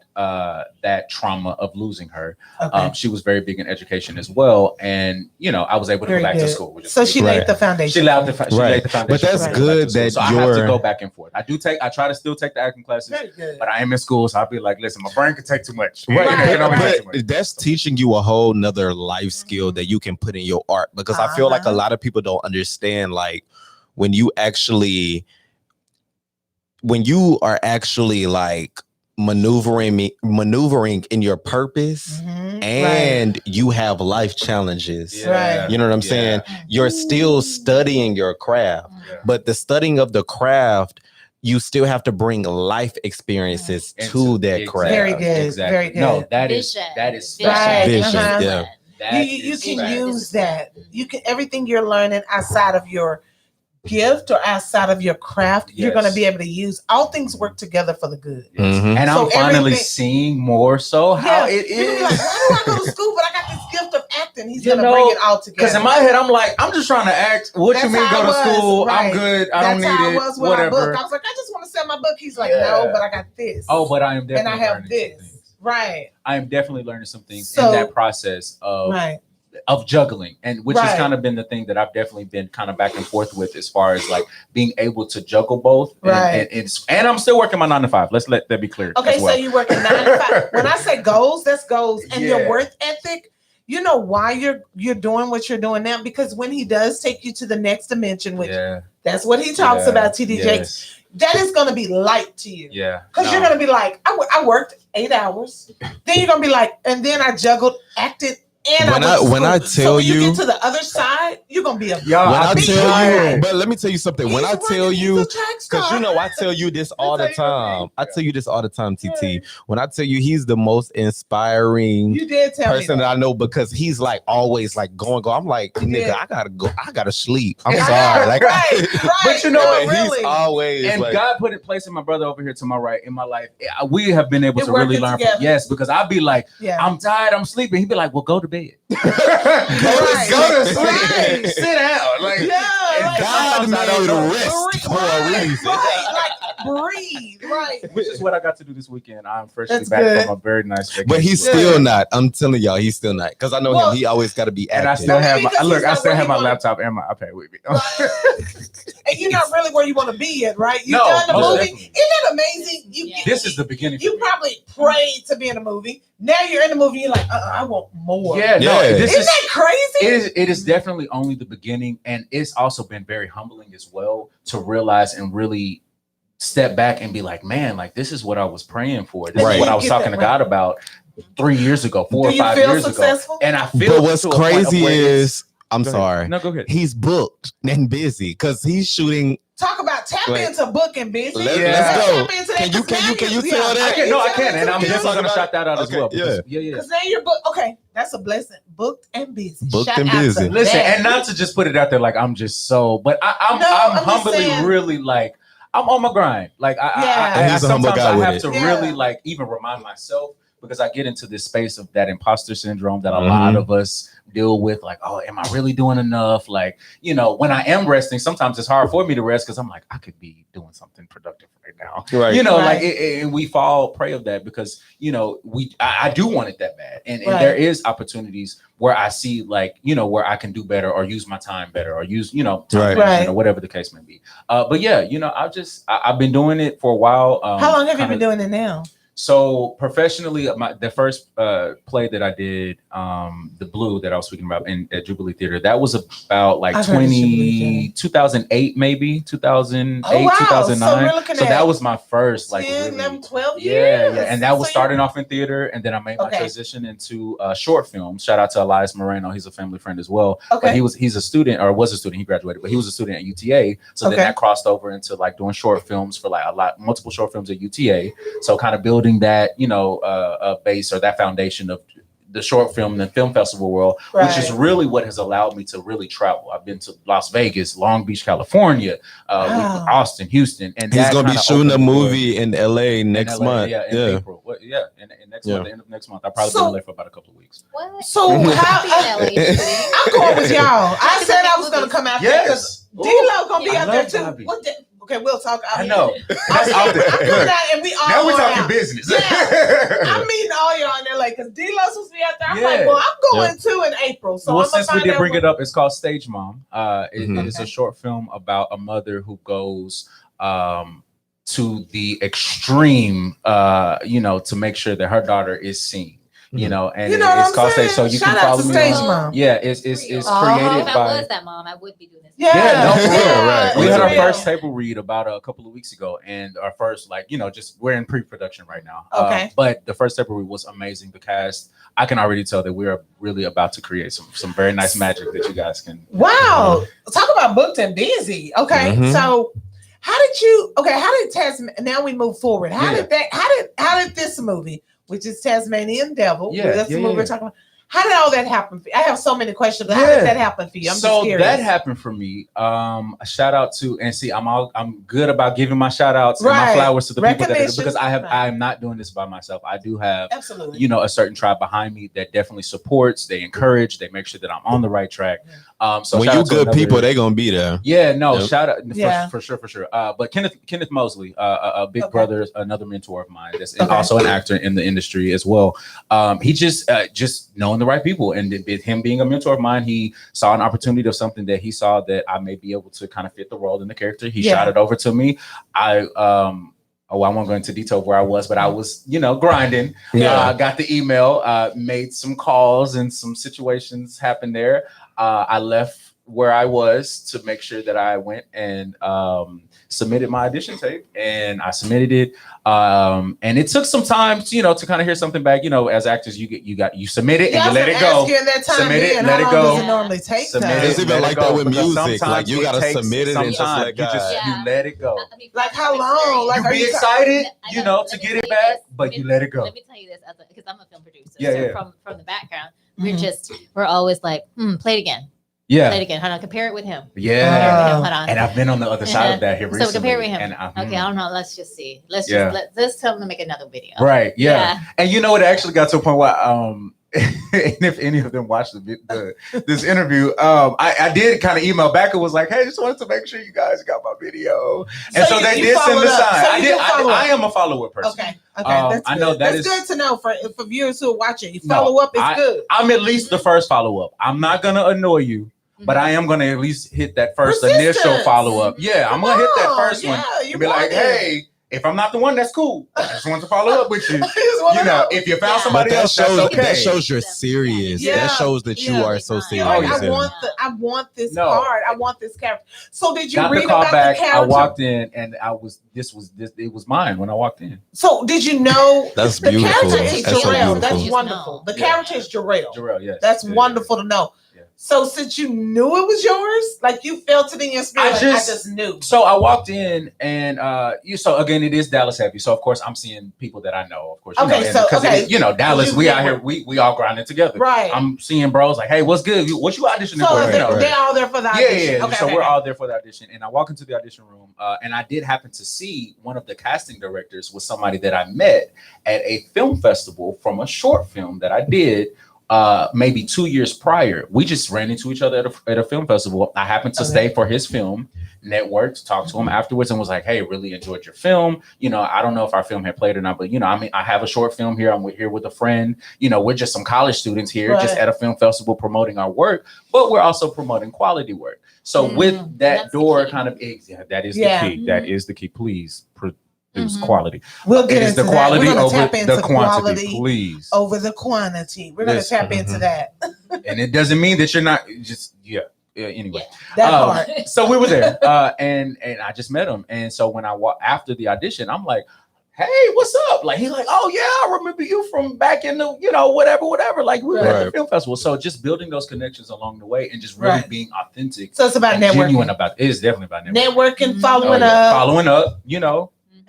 Speaker 3: trauma of losing her. Okay. She was very big in education as well, and I was able to go back to school.
Speaker 1: So she laid the foundation.
Speaker 3: She laid the foundation.
Speaker 2: But that's good that
Speaker 3: so I have to go back and forth. I try to still take the acting classes, but I am in school, so I'll be like, listen, my brain can take too much.
Speaker 2: But that's teaching you a whole nother life skill that you can put in your art, because I feel like a lot of people don't understand, like when you are actually like maneuvering in your purpose, and you have life challenges. You know what I'm saying? You're still studying your craft, but the studying of the craft, you still have to bring life experiences to that craft.
Speaker 1: Very good.
Speaker 3: Exactly.
Speaker 1: Very good.
Speaker 3: No, that is
Speaker 1: right.
Speaker 2: Vision.
Speaker 1: You can use that. You can, everything you're learning outside of your gift or outside of your craft, you're going to be able to use. All things work together for the good.
Speaker 3: And so I'm finally seeing more so how it is.
Speaker 1: Like, why do I go to school, but I got this gift of acting? He's going to bring it all together.
Speaker 3: Because in my head, I'm like, I'm just trying to act. What you mean go to school? Right. I'm good. I don't need it. Whatever.
Speaker 1: I was like, I just want to sell my book. He's like, no, but I got this.
Speaker 3: Oh, but I am definitely
Speaker 1: and I have this. Right.
Speaker 3: I am definitely learning some things in that process of juggling, and which has kind of been the thing that I've definitely been kind of back and forth with, as far as like being able to juggle both. And I'm still working my 9 to 5. Let's let that be clear.
Speaker 1: Okay, so you're working 9 to 5. When I say goals, that's goals, and your worth ethic. You know why you're doing what you're doing now, because when he does take you to the next dimension, which that's what he talks about, TD Jakes, that is going to be light to you. Because you're going to be like, I worked 8 hours. Then you're going to be like, and then I juggled, acted. And
Speaker 2: when I tell you,
Speaker 1: get to the other side, you're gonna be a
Speaker 2: but let me tell you something. When I tell you, because I tell you this all the time. I tell you this all the time, TT. When I tell you, he's the most inspiring person that I know, because he's like always like going. I'm like, nigga, I gotta go. I gotta sleep. I'm sorry. Like,
Speaker 3: but you know what?
Speaker 2: Really? He's always
Speaker 3: and
Speaker 2: like,
Speaker 3: God put in place in my brother over here to my right in my life. We have been able to really learn from because I'd be like, I'm tired, I'm sleeping. He'd be like, well, go to bed. Go to sleep. Sit down. Like,
Speaker 2: God made rest for a reason.
Speaker 1: Breathe. Right.
Speaker 3: Which is what I got to do this weekend. I'm freshly back from a very nice vacation.
Speaker 2: But he's still not. I'm telling y'all, he's still not. Because I know him. He always got to be active.
Speaker 3: And I still have my laptop and my iPad with me.
Speaker 1: And you're not really where you want to be yet, right? You done the movie. Definitely. Isn't that amazing?
Speaker 3: This is the beginning.
Speaker 1: You probably prayed to be in a movie. Now you're in the movie. You're like, I want more.
Speaker 3: Isn't
Speaker 1: that crazy?
Speaker 3: It is definitely only the beginning, and it's also been very humbling as well to realize and really step back and be like, man, like this is what I was praying for. This is what I was talking to God about 3 years ago, 4 or 5 years ago. And I feel.
Speaker 2: But what's crazy is, I'm sorry.
Speaker 3: No, go ahead.
Speaker 2: He's booked and busy because he's shooting.
Speaker 1: Talk about tap into book and busy.
Speaker 2: Let's go. Can you tell that?
Speaker 3: I can. And I'm just going to shout that out as well.
Speaker 1: Because now you're booked. Okay, that's a blessing. Booked and busy.
Speaker 2: Booked and busy.
Speaker 3: Listen, and not to just put it out there like I'm just so, but I'm humbly really like, I'm on my grind. Like I sometimes I have to really like even remind myself, because I get into this space of that imposter syndrome that a lot of us deal with. Like, oh, am I really doing enough? Like, when I am resting, sometimes it's hard for me to rest because I'm like, I could be doing something productive right now. Like, and we fall prey of that because, I do want it that bad. And there is opportunities where I see like, where I can do better or use my time better or use, time management or whatever the case may be. But yeah, I've been doing it for a while.
Speaker 1: How long have you been doing it now?
Speaker 3: So professionally, the first play that I did, The Blue that I was speaking about at Jubilee Theater, that was about like 2008, maybe 2008, 2009. So that was my first
Speaker 1: 10, 11, 12
Speaker 3: years. Yeah. And that was starting off in theater, and then I made my transition into short film. Shout out to Elias Moreno. He's a family friend as well. But he's a student, or was a student. He graduated, but he was a student at UTA. So then that crossed over into like doing short films for like multiple short films at UTA. So kind of building that, base or that foundation of the short film and the film festival world, which is really what has allowed me to really travel. I've been to Las Vegas, Long Beach, California, Austin, Houston, and
Speaker 2: he's gonna be shooting a movie in LA next month.
Speaker 3: In April. And next month, the end of next month. I'll probably be in LA for about a couple of weeks.
Speaker 4: What?
Speaker 1: So I'm going with y'all. I said I was gonna come out there because D-Lo gonna be out there too. Okay, we'll talk.
Speaker 3: I know.
Speaker 1: I'm coming out and we all
Speaker 3: now we're talking
Speaker 1: out.
Speaker 3: business.
Speaker 1: Yeah. I'm meeting all y'all in LA because D-Lo supposed to be out there. I'm like, well, I'm going too in April. So
Speaker 3: well, since we did bring it up, it's called Stage Mom. It is a short film about a mother who goes to the extreme, to make sure that her daughter is seen. It's called Stage. So you can follow me on. Yeah, it's created by.
Speaker 4: If I was that mom, I would be doing this.
Speaker 3: Yeah, right. We had our first table read about a couple of weeks ago, and our first, just we're in pre-production right now. But the first table read was amazing. The cast, I can already tell that we are really about to create some very nice magic that you guys can.
Speaker 1: Wow, talk about booked and busy. Okay, so. How did Tasmanian? Now we move forward. How did this movie, which is Tazmanian Devil, that's the movie we're talking about. How did all that happen for you? I have so many questions. How did that happen for you? I'm just curious.
Speaker 3: That happened for me. A shout out to, and see, I'm good about giving my shout outs and my flowers to the people that because I'm not doing this by myself. I do have a certain tribe behind me that definitely supports, they encourage, they make sure that I'm on the right track. So
Speaker 2: when you good people, they're gonna be there.
Speaker 3: Yeah, no, shout out for sure. But Kenneth Mosley, a big brother, another mentor of mine, that's also an actor in the industry as well. He just knowing the right people, and him being a mentor of mine, he saw an opportunity of something that he saw that I may be able to kind of fit the role in the character. He shot it over to me. I won't go into detail where I was, but I was, grinding. Got the email, made some calls, and some situations happened there. I left where I was to make sure that I went and submitted my audition tape, and I submitted it. And it took some time, to kind of hear something back. As actors, you submit it and you let it go. Submit it, let it go.
Speaker 1: Does it normally take time?
Speaker 2: It's even like that with music. Like you gotta submit it and just
Speaker 3: you let it go.
Speaker 1: Like how long? Like
Speaker 3: you be excited, to get it back, but you let it go.
Speaker 4: Let me tell you this, because I'm a film producer. So from the background, we're always like, play it again.
Speaker 3: Yeah.
Speaker 4: Play it again. Hold on. Compare it with him.
Speaker 3: Yeah.
Speaker 4: Hold on.
Speaker 3: And I've been on the other side of that here recently.
Speaker 4: So compare it with him.
Speaker 3: And
Speaker 4: okay. I don't know. Let's just see. Let's tell him to make another video.
Speaker 3: Right. Yeah. And it actually got to a point where and if any of them watched this interview, I did kind of email back and was like, "Hey, just wanted to make sure you guys got my video." And so they did send the sign. I am a follow-up person.
Speaker 1: Okay. That's
Speaker 3: I know
Speaker 1: that's good to know for viewers who are watching. You follow up is good.
Speaker 3: I'm at least the first follow-up. I'm not gonna annoy you, but I am gonna at least hit that first initial follow-up. Yeah, I'm gonna hit that first one and be like, "Hey, if I'm not the one, that's cool. I just want to follow up with you. If you found somebody else, that's okay."
Speaker 2: That shows you're serious. That shows that you are so serious.
Speaker 1: I want this part. I want this character. So did you
Speaker 3: got
Speaker 1: read
Speaker 3: the call
Speaker 1: about
Speaker 3: back,
Speaker 1: the character?
Speaker 3: I walked in and it was mine when I walked in.
Speaker 1: So did you know
Speaker 2: that's
Speaker 1: the
Speaker 2: beautiful?
Speaker 1: character is
Speaker 2: That's
Speaker 1: Jarrell?
Speaker 2: so
Speaker 1: That's wonderful. The character is Jarrell.
Speaker 3: Jarrell, yes.
Speaker 1: That's wonderful to know. So since you knew it was yours, like you felt it in your spirit, I just knew.
Speaker 3: So I walked in and so again, it is Dallas heavy. So of course I'm seeing people that I know, of course. Dallas, we out here, we all grinding together.
Speaker 1: Right.
Speaker 3: I'm seeing bros like, "Hey, what's good? What you auditioning for?"
Speaker 1: They're all there for the audition.
Speaker 3: Yeah. So we're all there for the audition. And I walk into the audition room, and I did happen to see one of the casting directors was somebody that I met at a film festival from a short film that I did. Maybe 2 years prior. We just ran into each other at a film festival. I happened to stay for his film, networked, talked to him afterwards, and was like, "Hey, really enjoyed your film. I don't know if our film had played or not, but I have a short film here. I'm here with a friend. We're just some college students here, just at a film festival promoting our work, but we're also promoting quality work." So with that door kind of, that is the key. That is the key. Please It was quality.
Speaker 1: We'll get into
Speaker 3: the quality
Speaker 1: that. We're
Speaker 3: over
Speaker 1: tap into
Speaker 3: the quantity, please.
Speaker 1: Over the quantity. We're going to tap into that.
Speaker 3: And it doesn't mean that you're not just anyway.
Speaker 1: That part.
Speaker 3: So we were there, and I just met him, and so when I walked after the audition, I'm like, "Hey, what's up?" Like he's like, "Oh yeah, I remember you from back in the whatever." Like we were at the film festival. So just building those connections along the way and just really being authentic.
Speaker 1: So it's about networking.
Speaker 3: Genuine about it. It is definitely about networking.
Speaker 1: Following up,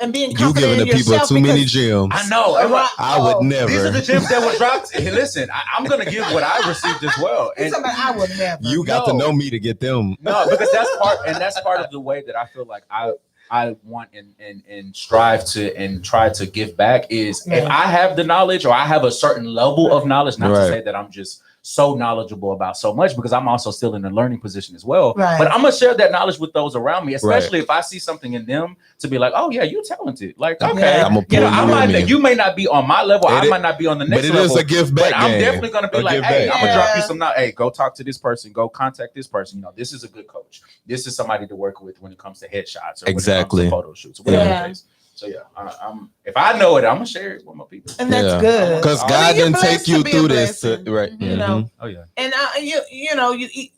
Speaker 1: and being confident
Speaker 2: you giving the people too many gems.
Speaker 3: I know.
Speaker 2: I would never.
Speaker 3: These are the gems that were dropped. Hey, listen, I'm gonna give what I received as well.
Speaker 1: And I would never.
Speaker 2: You got to know me to get them.
Speaker 3: No, because that's part of the way that I feel like I want and strive to and try to give back is if I have the knowledge or I have a certain level of knowledge, not to say that I'm just so knowledgeable about so much, because I'm also still in a learning position as well. Right. But I'm gonna share that knowledge with those around me, especially if I see something in them to be like, oh yeah, you're talented. Like, okay, you may not be on my level, I might not be on the next level.
Speaker 2: But it is a give back.
Speaker 3: But I'm definitely gonna be like, hey, I'm gonna drop you some now. Hey, go talk to this person, go contact this person. This is a good coach. This is somebody to work with when it comes to headshots or when it comes to photo shoots, whatever the case. So I'm if I know it, I'm gonna share it with my people,
Speaker 1: and that's good
Speaker 2: because God didn't take you through this, right?
Speaker 1: You know.
Speaker 3: Oh yeah.
Speaker 1: And you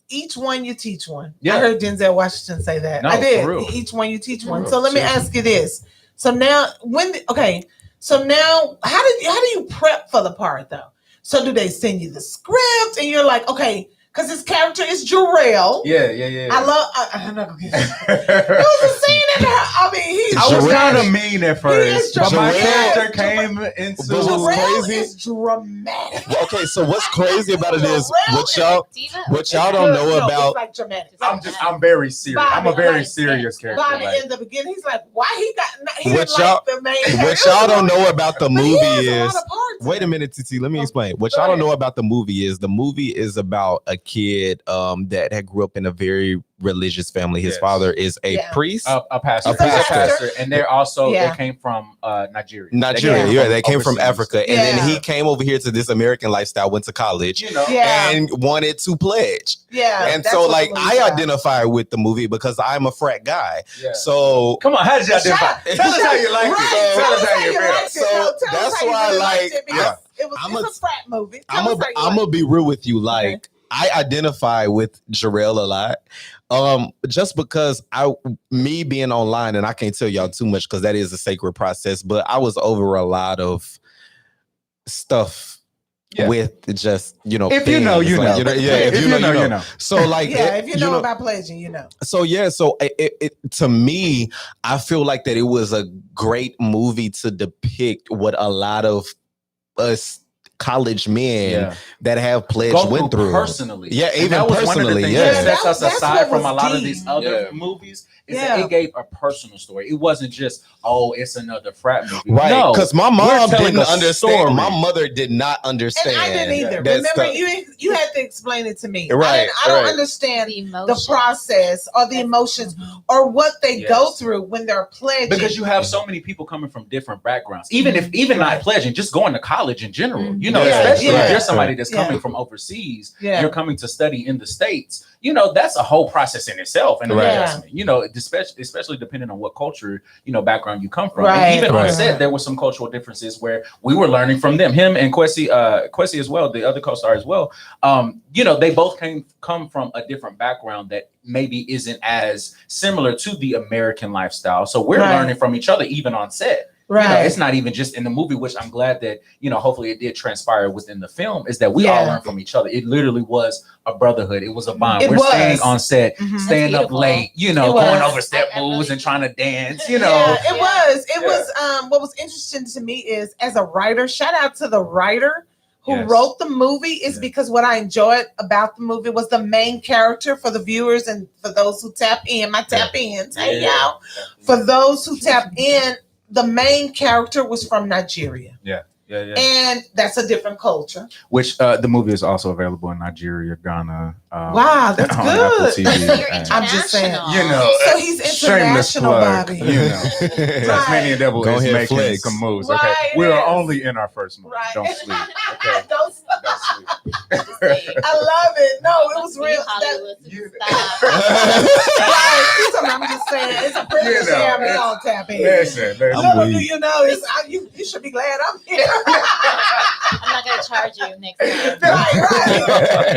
Speaker 1: each one you teach one. Yeah. I heard Denzel Washington say that. No, I did. For real. Each one you teach one. So let me ask you this. So now how do you prep for the part though? So do they send you the script and you're like, okay, because his character is Jarrell.
Speaker 3: Yeah.
Speaker 1: I'm not gonna get it. There was a scene in there. I mean,
Speaker 3: I was kind of mean at first, but my character came into
Speaker 1: Jarrell is dramatic.
Speaker 2: Okay, so what's crazy about it is what y'all don't know about.
Speaker 1: Like dramatic.
Speaker 3: I'm very serious. I'm a very serious character.
Speaker 1: Bobby in the beginning, he's like, why he
Speaker 2: what y'all don't know about the movie is. Wait a minute, Titi. Let me explain. What y'all don't know about the movie is about a kid that had grew up in a very religious family. His father is a priest,
Speaker 3: a pastor, and they're also they came from Nigeria.
Speaker 2: They came from Africa, and then he came over here to this American lifestyle, went to college, and wanted to pledge. And so like I identify with the movie because I'm a frat guy. So
Speaker 3: come on, how did you identify? Tell us how you like it. Tell us how you feel.
Speaker 2: So that's why
Speaker 1: it's a frat movie.
Speaker 2: I'm gonna be real with you, like. I identify with Jarrell a lot, just because me being online, and I can't tell y'all too much because that is a sacred process, but I was over a lot of stuff with just,
Speaker 3: if things. You know.
Speaker 2: If you know, you know. So like,
Speaker 1: if you know about pledging, you know.
Speaker 2: So it to me, I feel like that it was a great movie to depict what a lot of us college men that have pledged went through
Speaker 3: personally.
Speaker 2: Even
Speaker 3: that was
Speaker 2: personally.
Speaker 3: One of the things that sets us aside from a lot of these other movies. Is that it gave a personal story. It wasn't just, it's another frat movie.
Speaker 2: Right. Because my mom didn't understand. My mother did not understand.
Speaker 1: And I didn't either. Remember, you had to explain it to me.
Speaker 2: Right.
Speaker 1: I don't understand the process or the emotions or what they go through when they're pledging.
Speaker 3: Because you have so many people coming from different backgrounds. Even not pledging, just going to college in general. Especially if you're somebody that's coming from overseas, you're coming to study in the States. That's a whole process in itself. And especially depending on what culture, background you come from. Right. And even on set, there were some cultural differences where we were learning from them. Him and Kwesi as well, the other co-star as well. They both come from a different background that maybe isn't as similar to the American lifestyle. So we're learning from each other, even on set. Right. It's not even just in the movie, which I'm glad that, hopefully it did transpire within the film, is that we all learn from each other. It literally was a brotherhood. It was a bond. We're staying on set, staying up late, going over step moves and trying to dance,
Speaker 1: It was what was interesting to me is, as a writer, shout out to the writer who wrote the movie, is because what I enjoyed about the movie was the main character for the viewers and for those who tap in, hey y'all. For those who tap in, the main character was from Nigeria.
Speaker 3: Yeah.
Speaker 1: And that's a different culture.
Speaker 3: Which the movie is also available in Nigeria, Ghana.
Speaker 1: Wow, that's good.
Speaker 4: I'm
Speaker 1: just saying.
Speaker 3: So
Speaker 1: he's international, Bobby.
Speaker 3: Tazmanian Devil is making some moves. Okay, we are only in our first movie. Don't sleep. Okay, don't sleep.
Speaker 1: I love it. No, it was real. I'm just saying, it's a privilege to have me on tap in.
Speaker 3: Listen.
Speaker 1: Little do you know, you should be glad I'm here.
Speaker 4: I'm not gonna charge you next time.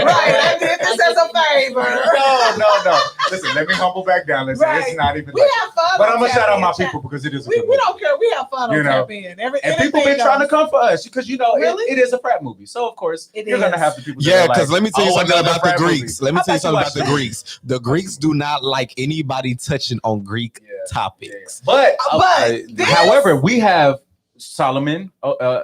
Speaker 1: Right. I did this as a favor.
Speaker 3: No. Listen, let me humble back down. Listen, it's not even.
Speaker 1: We have fun.
Speaker 3: But I'm gonna shout out my people because it is.
Speaker 1: We don't care. We have fun on tap in.
Speaker 3: And people been trying to come for us because it is a frat movie. So of course you're gonna have the people.
Speaker 2: Yeah, because let me tell you something about the Greeks. Let me tell you something about the Greeks. The Greeks do not like anybody touching on Greek topics.
Speaker 3: But however, we have Solomon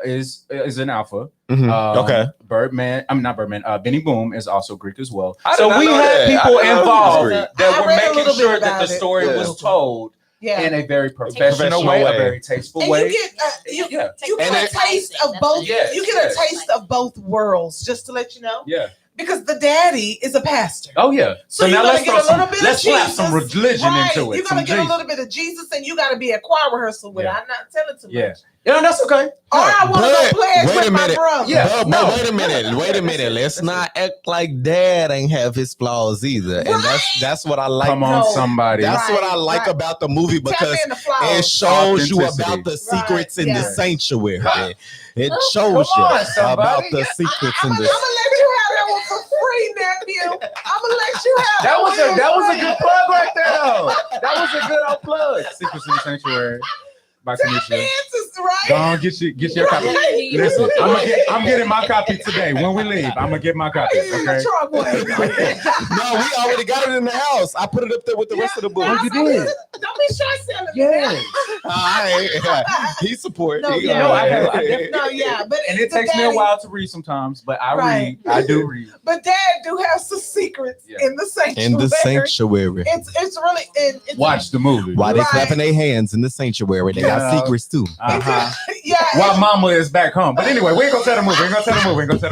Speaker 3: is an alpha.
Speaker 2: Okay.
Speaker 3: Birdman. I'm not Birdman. Benny Boom is also Greek as well. So we had people involved that were making sure that the story was told in a very professional way, a very tasteful way.
Speaker 1: You get a taste of both. You get a taste of both worlds. Just to let you know.
Speaker 3: Yeah.
Speaker 1: Because the daddy is a pastor.
Speaker 3: Oh yeah.
Speaker 1: So now let's
Speaker 3: slap some religion into it.
Speaker 1: You're gonna get a little bit of Jesus, and you gotta be at choir rehearsal with it. I'm not telling too much.
Speaker 3: Yeah, that's okay.
Speaker 1: Or I want to go pledge with my brother.
Speaker 2: But wait a minute. Let's not act like dad ain't have his flaws either. And that's what I like.
Speaker 3: Come on, somebody.
Speaker 2: That's what I like about the movie because it shows you about the secrets in the sanctuary. It shows you about the secrets in the.
Speaker 1: I'm gonna let you have that one for free, nephew. I'm gonna let you have
Speaker 3: that was a good plug right there, though. That was a good old plug. Secrets in the Sanctuary. By Kanisha. Go on, get your copy. Listen, I'm getting my copy today. When we leave, I'm gonna get my copy. Okay.
Speaker 2: No, we already got it in the house. I put it up there with the rest of the book.
Speaker 1: You did. Don't be shy selling.
Speaker 2: Yeah. He support.
Speaker 1: But
Speaker 3: and it takes me a while to read sometimes, but I do read.
Speaker 1: But Dad do have some secrets in the sanctuary.
Speaker 2: In the sanctuary.
Speaker 1: It's really
Speaker 3: watch the movie.
Speaker 2: While they clapping their hands in the sanctuary, they got secrets too.
Speaker 3: While Mama is back home. But anyway, we ain't gonna tell the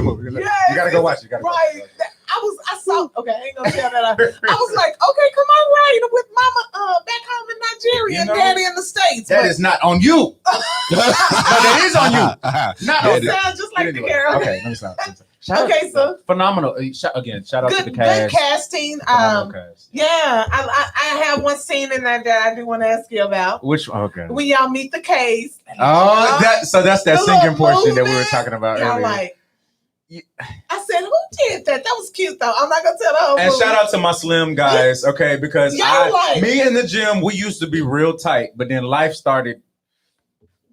Speaker 3: movie. You gotta go watch it.
Speaker 1: I saw. Okay, I ain't gonna tell that. I was like, okay, come on, right with Mama back home in Nigeria and Daddy in the States.
Speaker 3: That is not on you. No, that is on you. Not on.
Speaker 1: Sounds just like the girl.
Speaker 3: Okay, let me stop.
Speaker 1: So
Speaker 3: phenomenal. Shout out to the cast.
Speaker 1: Good casting. Yeah, I have one scene in that I do want to ask you about.
Speaker 3: Which one? Okay.
Speaker 1: When y'all meet the K's.
Speaker 3: That's that singing portion that we were talking about earlier.
Speaker 1: I said, who did that? That was cute though. I'm not gonna tell the whole movie.
Speaker 3: Shout out to my slim guys, okay? Because me in the gym, we used to be real tight, but then life started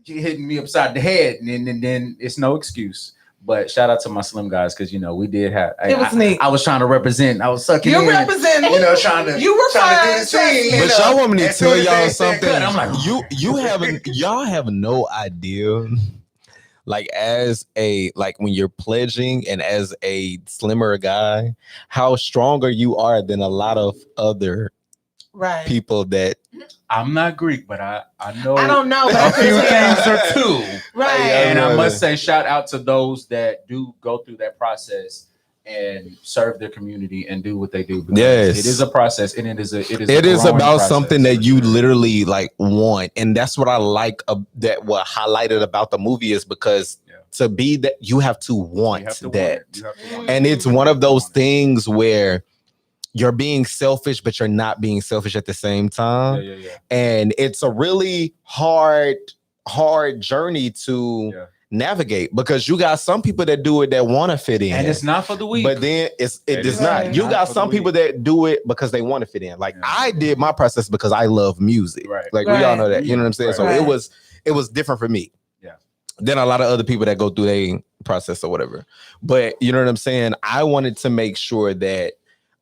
Speaker 3: hitting me upside the head, and then it's no excuse. But shout out to my slim guys because we did have.
Speaker 1: It was neat.
Speaker 3: I was trying to represent. I was sucking.
Speaker 1: You representing.
Speaker 3: Trying to.
Speaker 1: You were
Speaker 3: trying to do the scene.
Speaker 2: But y'all want me to tell y'all something?
Speaker 3: I'm like,
Speaker 2: y'all have no idea. Like when you're pledging and as a slimmer guy, how stronger you are than a lot of other people that.
Speaker 3: I'm not Greek, but I know.
Speaker 1: I don't know, but
Speaker 3: a few things or two.
Speaker 1: Right.
Speaker 3: And I must say, shout out to those that do go through that process and serve their community and do what they do.
Speaker 2: Yes,
Speaker 3: it is a process, and it is
Speaker 2: about
Speaker 3: process.
Speaker 2: Something that you literally want, and that's what I like. That what highlighted about the movie is because to be that you have to want that, and it's one of those things where you're being selfish, but you're not being selfish at the same time. And it's a really hard journey to navigate because you got some people that do it that want to fit in,
Speaker 3: and it's not for the weak.
Speaker 2: But then it is not. You got some people that do it because they want to fit in. Like I did my process because I love music. Like we all know that. You know what I'm saying? So it was different for me. Than a lot of other people that go through their process or whatever. But you know what I'm saying? I wanted to make sure that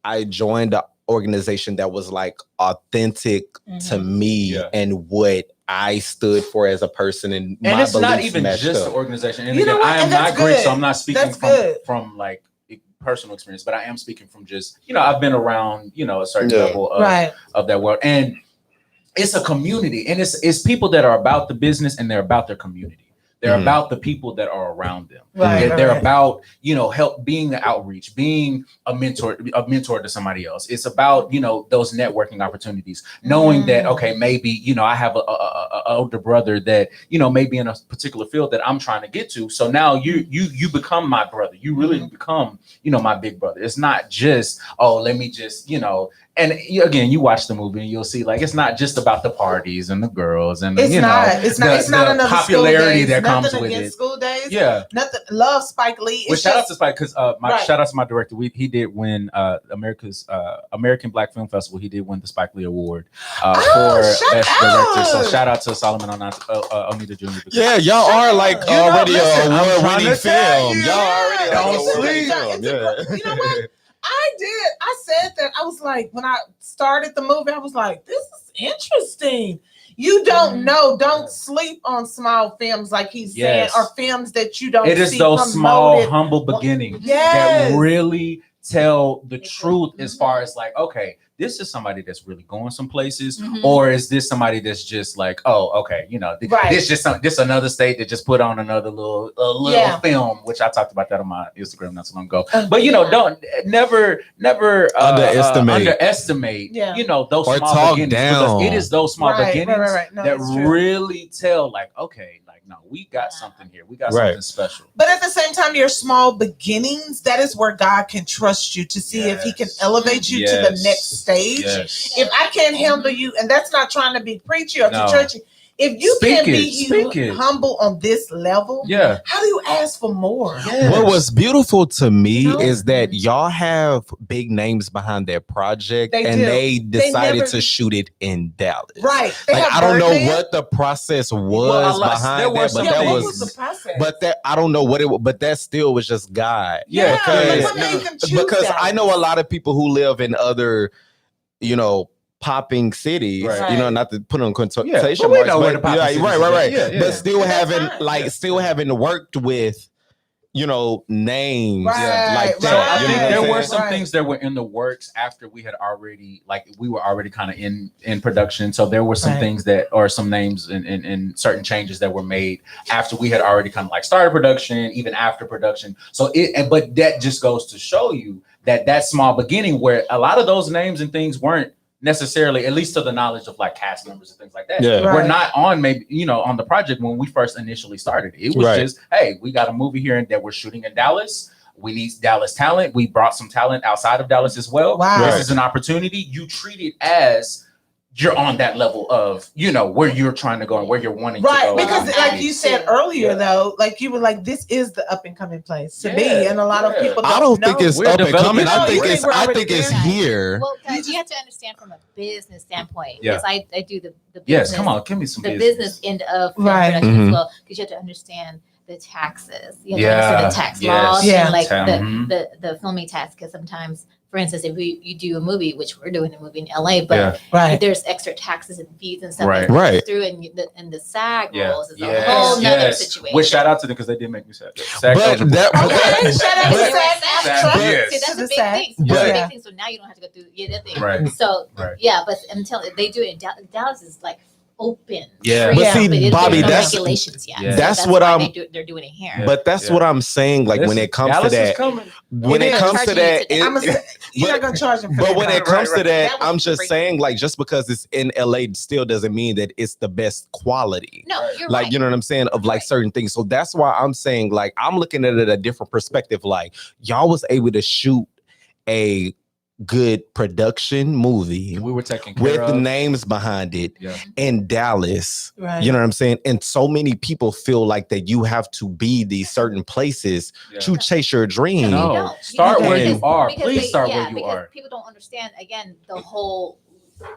Speaker 2: I joined an organization that was like authentic to me and what I stood for as a person, and my
Speaker 3: it's not
Speaker 2: beliefs
Speaker 3: even just an organization. And again, I am not Greek, so I'm not speaking from like personal experience, but I am speaking from just I've been around a certain level of that world, and it's a community, and it's people that are about the business and they're about their community. They're about the people that are around them.
Speaker 1: Right,
Speaker 3: They're about, help being the outreach, being a mentor to somebody else. It's about, those networking opportunities, knowing that, okay, maybe, I have a older brother that, maybe in a particular field that I'm trying to get to. So now you become my brother. You really become, my big brother. It's not just, let me just, and again, you watch the movie and you'll see like it's not just about the parties and the girls and
Speaker 1: it's not another
Speaker 3: popularity that comes
Speaker 1: with
Speaker 3: it.
Speaker 1: School Days,
Speaker 3: nothing.
Speaker 1: Love Spike Lee.
Speaker 3: Well, shout out to Spike because shout out to my director. He did win American Black Film Festival. He did win the Spike Lee Award for best director. So shout out to Solomon Onita Jr.
Speaker 2: Yeah, y'all are like already an award-winning film. Y'all already
Speaker 1: don't sleep. You know what? I said that. I was like, when I started the movie, I was like, this is interesting. You don't know. Don't sleep on small films like he's saying, or films that you don't see.
Speaker 3: It is those small, humble beginnings that really tell the truth as far as like, okay, this is somebody that's really going some places, or is this somebody that's just like, this just another state that just put on another little film, which I talked about that on my Instagram not so long ago. But don't never underestimate those
Speaker 2: or
Speaker 3: small beginnings,
Speaker 2: down.
Speaker 3: because it is those small beginnings
Speaker 1: No,
Speaker 3: that really tell like, okay, like no, we got something here, we got something special.
Speaker 1: But at the same time, your small beginnings, that is where God can trust you to see if he can elevate you to the next stage. If I can't handle you, and that's not trying to be preachy or too churchy, if you can't be humble on this level, how do you ask for more?
Speaker 2: What was beautiful to me is that y'all have big names behind their project, they decided to shoot it in Dallas.
Speaker 1: Right.
Speaker 2: Like, I don't know what the process was behind that, but that was the process. But that I don't know what it was, but that still was just God. Because I know a lot of people who live in other, popping cities, not to put on connotation marks, but still having worked with names like that.
Speaker 3: So I think there were some things that were in the works after we were already kind of in production. So there were some things some names and certain changes that were made after we had already kind of like started production, even after production. So but that just goes to show you that small beginning where a lot of those names and things weren't necessarily, at least to the knowledge of like cast members and things like that, we're not on on the project when we first initially started. It was just, hey, we got a movie here that we're shooting in Dallas. We need Dallas talent. We brought some talent outside of Dallas as well. This is an opportunity. You treat it as you're on that level of, where you're trying to go and where you're wanting to go.
Speaker 1: Because like you said earlier, though, like you were like, this is the up and coming place to be. And a lot of people don't
Speaker 2: think it's up and coming. I think it's here.
Speaker 4: Well, you have to understand from a business standpoint, because I do the business.
Speaker 3: Yes, come on, give me some
Speaker 4: business end of film production as well, because you have to understand the taxes. You have to understand the tax laws and like the filming tax, because sometimes, for instance, if you do a movie, which we're doing a movie in LA, but there's extra taxes and fees and stuff that goes through, and the SAG rules is a whole nother situation.
Speaker 3: Which shout out to them because they did make me sad.
Speaker 1: Shout out to SAG.
Speaker 4: See, that's a big thing. So that's a big thing. So now you don't have to go through that thing. So but I'm telling you, they do it. Dallas is like open.
Speaker 2: But see, Bobby, that's
Speaker 4: regulations.
Speaker 2: That's what
Speaker 4: they're doing it here.
Speaker 2: But that's what I'm saying. Like when it comes to that,
Speaker 1: you're not gonna charge them.
Speaker 2: But when it comes to that, I'm just saying, like, just because it's in LA, still doesn't mean that it's the best quality.
Speaker 4: No, you're
Speaker 2: like, you know what I'm saying, of like certain things. So that's why I'm saying, like, I'm looking at it a different perspective. Like, y'all was able to shoot a good production movie,
Speaker 3: and we were taking care
Speaker 2: with
Speaker 3: of
Speaker 2: the names behind it in Dallas. You know what I'm saying? And so many people feel like that you have to be these certain places to chase your dream.
Speaker 3: No, start where you are. Please start where you are.
Speaker 4: People don't understand again the whole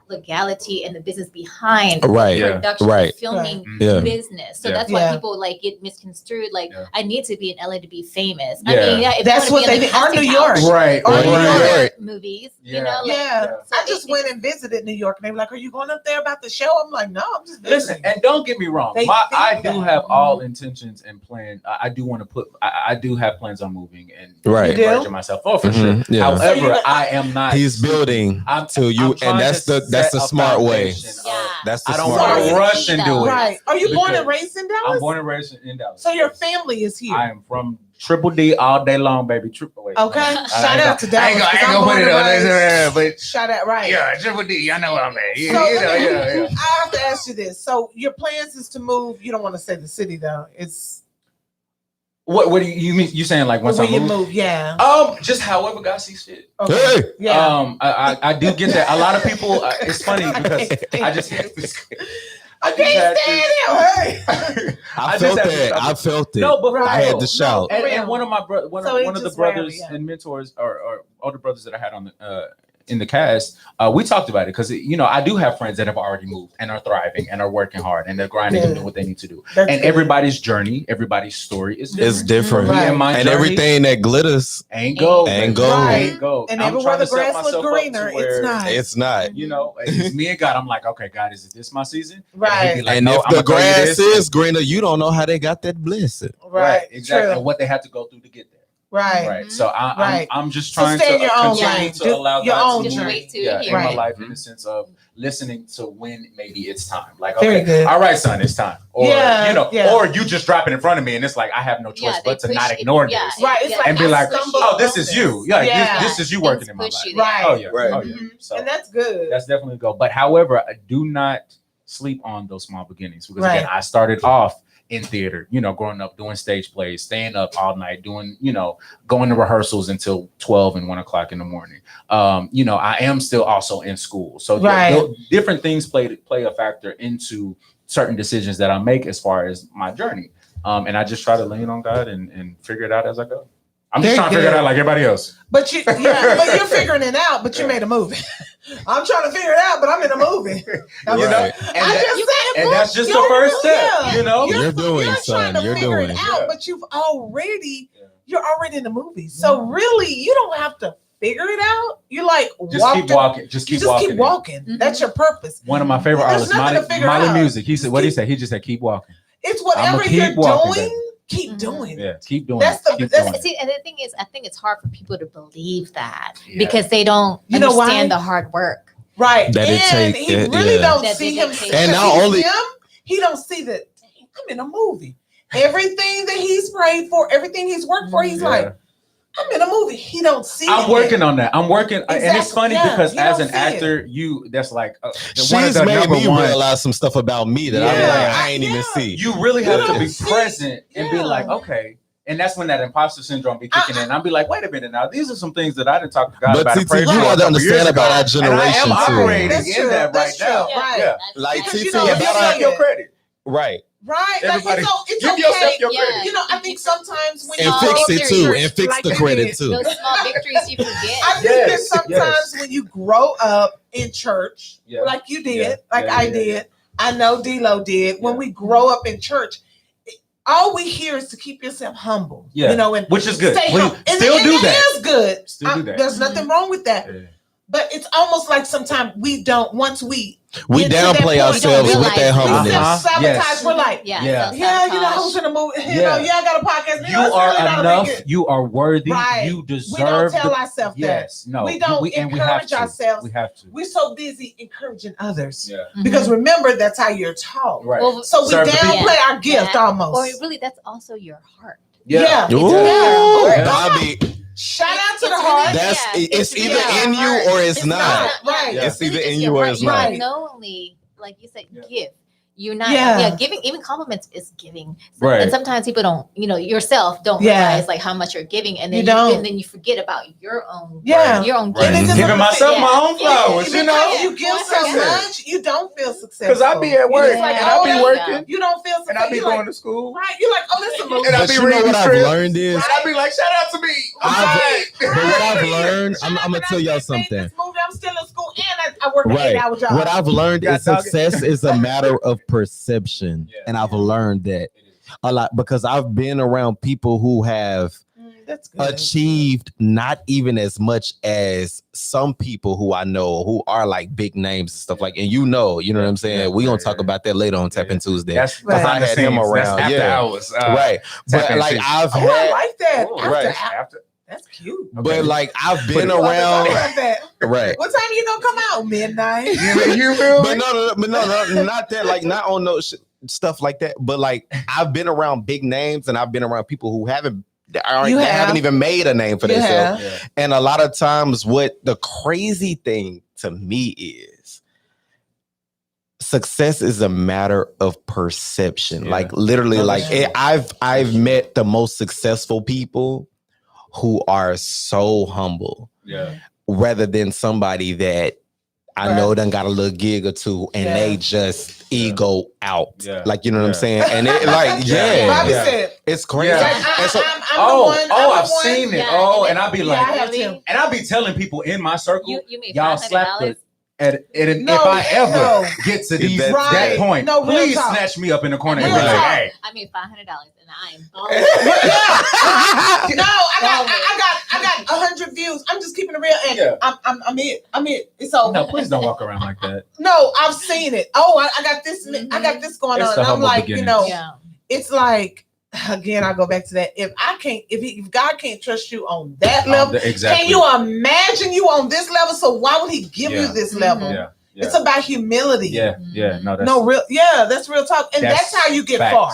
Speaker 4: legality and the business behind production, filming business. So that's why people like get misconstrued. Like I need to be in LA to be famous. I mean, if
Speaker 1: that's what they did. Or New York,
Speaker 4: or New York movies. You know,
Speaker 1: I just went and visited New York, and they were like, "Are you going up there about the show?" I'm like, "No, I'm just
Speaker 3: visiting." Listen, and don't get me wrong, I do have all intentions and plans. I do want to put. I do have plans on moving and encouraging myself. Oh, for sure. However, I am not.
Speaker 2: He's building to you, and that's the smart way. That's the
Speaker 3: I don't
Speaker 2: smart
Speaker 3: want to
Speaker 2: way.
Speaker 3: rush and do it.
Speaker 1: Right. Are you born and raised in Dallas?
Speaker 3: I'm born and raised in Dallas.
Speaker 1: So your family is here.
Speaker 3: I am from Triple D all day long, baby. Triple A.
Speaker 1: Okay. Shout out to Dallas.
Speaker 3: I ain't gonna put it on there, but
Speaker 1: shout out, right?
Speaker 3: Yeah, Triple D. Y'all know what I'm at.
Speaker 1: So, I have to ask you this. So your plans is to move. You don't want to say the city though. It's
Speaker 3: what do you mean? You saying like once I move?
Speaker 1: Yeah.
Speaker 3: Just however God sees fit.
Speaker 1: Okay.
Speaker 2: Hey.
Speaker 1: Yeah.
Speaker 3: I do get that. A lot of people. It's funny because I just.
Speaker 1: I can't stand him. Hey.
Speaker 2: I felt it.
Speaker 3: No, but
Speaker 2: I had to shout.
Speaker 3: And one of my one of the brothers and mentors or older brothers that I had on the in the cast, we talked about it because I do have friends that have already moved and are thriving and are working hard and they're grinding and doing what they need to do. That's and good. Everybody's journey, everybody's story is different.
Speaker 2: It's different.
Speaker 1: Right.
Speaker 2: And everything that glitters
Speaker 3: ain't gold.
Speaker 2: Ain't gold.
Speaker 1: Right. And everywhere the grass looks greener, it's not.
Speaker 2: It's not.
Speaker 3: It's me and God. I'm like, okay, God, is this my season?
Speaker 1: Right.
Speaker 2: And if the grass is greener, you don't know how they got that blessing.
Speaker 1: Right.
Speaker 3: Exactly.
Speaker 1: True.
Speaker 3: And what they had to go through to get there.
Speaker 1: Right.
Speaker 3: So I'm just trying
Speaker 1: to
Speaker 3: to
Speaker 1: your own
Speaker 3: continue
Speaker 1: lane.
Speaker 3: to allow
Speaker 1: your
Speaker 3: God
Speaker 1: own
Speaker 3: to
Speaker 1: journey
Speaker 3: in my life in the sense of listening to when maybe it's time. Like,
Speaker 1: very good.
Speaker 3: All right, son, it's time. Or or you just drop it in front of me and it's like I have no choice but to not ignore this.
Speaker 1: Right. It's like
Speaker 3: and be like, oh, this is you. This is you working in my life.
Speaker 1: Right.
Speaker 3: Oh yeah.
Speaker 2: Right.
Speaker 3: Oh yeah. So
Speaker 1: and that's good.
Speaker 3: That's definitely go. But however, I do not sleep on those small beginnings because again, I started off in theater, growing up doing stage plays, staying up all night, doing, going to rehearsals until 12 and 1 o'clock in the morning. I am still also in school. So different things play a factor into certain decisions that I make as far as my journey. And I just try to lean on God and figure it out as I go. I'm just trying to figure it out like everybody else.
Speaker 1: But you're figuring it out, but you made a movie. I'm trying to figure it out, but I'm in a movie.
Speaker 3: And that's just the first step,
Speaker 2: You're doing, son. You're doing
Speaker 1: it out, but you're already in the movie. So really, you don't have to figure it out. You
Speaker 3: keep walking. Just keep walking.
Speaker 1: Mm-hmm. That's your purpose.
Speaker 3: One of my favorite artists, Molly Music. He said, "What did he say?" He just said, "Keep walking."
Speaker 1: It's whatever you're doing. Keep doing.
Speaker 3: Yeah, keep doing.
Speaker 4: See, and the thing is, I think it's hard for people to believe that because they don't understand the hard work.
Speaker 1: Right.
Speaker 2: That
Speaker 1: and he really don't see him.
Speaker 2: And not only
Speaker 1: he don't see that I'm in a movie. Everything that he's prayed for, everything he's worked for, he's like, I'm in a movie. He don't see.
Speaker 3: I'm working on that. I'm working, and it's funny because as an actor, that's like
Speaker 2: she's made me realize some stuff about me that I ain't even see.
Speaker 3: You really have to be present and be like, okay. And that's when that imposter syndrome be kicking in. I'll be like, wait a minute now. These are some things that I didn't talk to God about.
Speaker 2: But TT, you got to understand about our generation
Speaker 3: and I am operating
Speaker 2: too.
Speaker 3: in that right now.
Speaker 1: Right.
Speaker 2: Like TT,
Speaker 3: give yourself your credit.
Speaker 2: Right.
Speaker 1: Right.
Speaker 3: Everybody,
Speaker 1: it's
Speaker 3: give
Speaker 1: okay.
Speaker 3: yourself your credit.
Speaker 1: I think sometimes when
Speaker 2: you fix it too, and fix the credit too.
Speaker 4: Those small victories you forget.
Speaker 1: I think that sometimes when you grow up in church, like you did, I did, I know D-Lo did. When we grow up in church, all we hear is to keep yourself humble. And
Speaker 3: which is good.
Speaker 1: Still do that. It is good.
Speaker 3: Still do that.
Speaker 1: There's nothing wrong with that. Yeah. But it's almost like sometimes we don't. Once we
Speaker 2: downplay ourselves with that humbleness.
Speaker 1: We self-sabotage. We're like, I was in a movie. I got a podcast.
Speaker 3: You are enough. You are worthy.
Speaker 1: Right.
Speaker 3: You deserve.
Speaker 1: We don't tell ourselves that.
Speaker 3: Yes. No.
Speaker 1: We don't encourage ourselves.
Speaker 3: We have to.
Speaker 1: We're so busy encouraging others. Yeah. Because remember, that's how you're taught.
Speaker 3: Right.
Speaker 1: Well, so we downplay our gift almost.
Speaker 4: Or really, that's also your heart.
Speaker 1: Yeah.
Speaker 2: Bobby.
Speaker 1: Shout out to the heart.
Speaker 2: It's either in you or it's not.
Speaker 1: Right.
Speaker 2: It's either in you or it's not.
Speaker 4: Knowingly, like you said, give. You're not giving, even compliments is giving. And sometimes people don't, yourself don't realize like how much you're giving, and then and then you forget about your own your own giving.
Speaker 3: Giving myself my own flowers,
Speaker 1: you give so much, you don't feel successful.
Speaker 3: Because I be at work and I be working.
Speaker 1: You don't feel successful.
Speaker 3: And I be going to school.
Speaker 1: Right. You're like, oh, this is a movie.
Speaker 3: And I be reading
Speaker 2: what I've learned is
Speaker 3: I be like, shout out to me.
Speaker 2: But what I've learned, I'm gonna tell y'all something.
Speaker 1: I'm still in school and I work an 8-hour job.
Speaker 2: What I've learned is success is a matter of perception. And I've learned that a lot because I've been around people who have achieved not even as much as some people who I know who are like big names and stuff like, and you know what I'm saying? We're going to talk about that later on Tap In Tuesday.
Speaker 3: That's
Speaker 2: I had him around.
Speaker 3: That's after hours.
Speaker 2: Right. But like I've had.
Speaker 1: I like that.
Speaker 2: Right.
Speaker 1: That's cute.
Speaker 2: But like I've been around. Right.
Speaker 1: What time you gonna come out? Midnight.
Speaker 2: You feel me? But no, not that. Like, not on those stuff like that. But like, I've been around big names, and I've been around people who haven't even made a name for themselves. Yeah. And a lot of times, what the crazy thing to me is, success is a matter of perception. Yeah. Like literally, I've met the most successful people who are so humble. Yeah. Rather than somebody that I know done got a little gig or two and they just ego out. Yeah. Like, you know what I'm saying? And it like, it's crazy. Yeah.
Speaker 3: I've seen it. Yeah. And I'll be like, and I'll be telling people in my circle, y'all slap the if I ever get to that point, please snatch me up in the corner and be like, hey.
Speaker 4: I mean, $500 and I'm
Speaker 1: I got 100 views. I'm just keeping it real. And I'm it. It's over.
Speaker 3: No, please don't walk around like that.
Speaker 1: No, I've seen it. Oh, I got this. I got this going on. And I'm like, it's like, again, I go back to that. If God can't trust you on that level, can you imagine you on this level? So why would He give you this level? Yeah. Yeah. It's about humility.
Speaker 3: Yeah.
Speaker 1: That's real talk, and that's how you get far.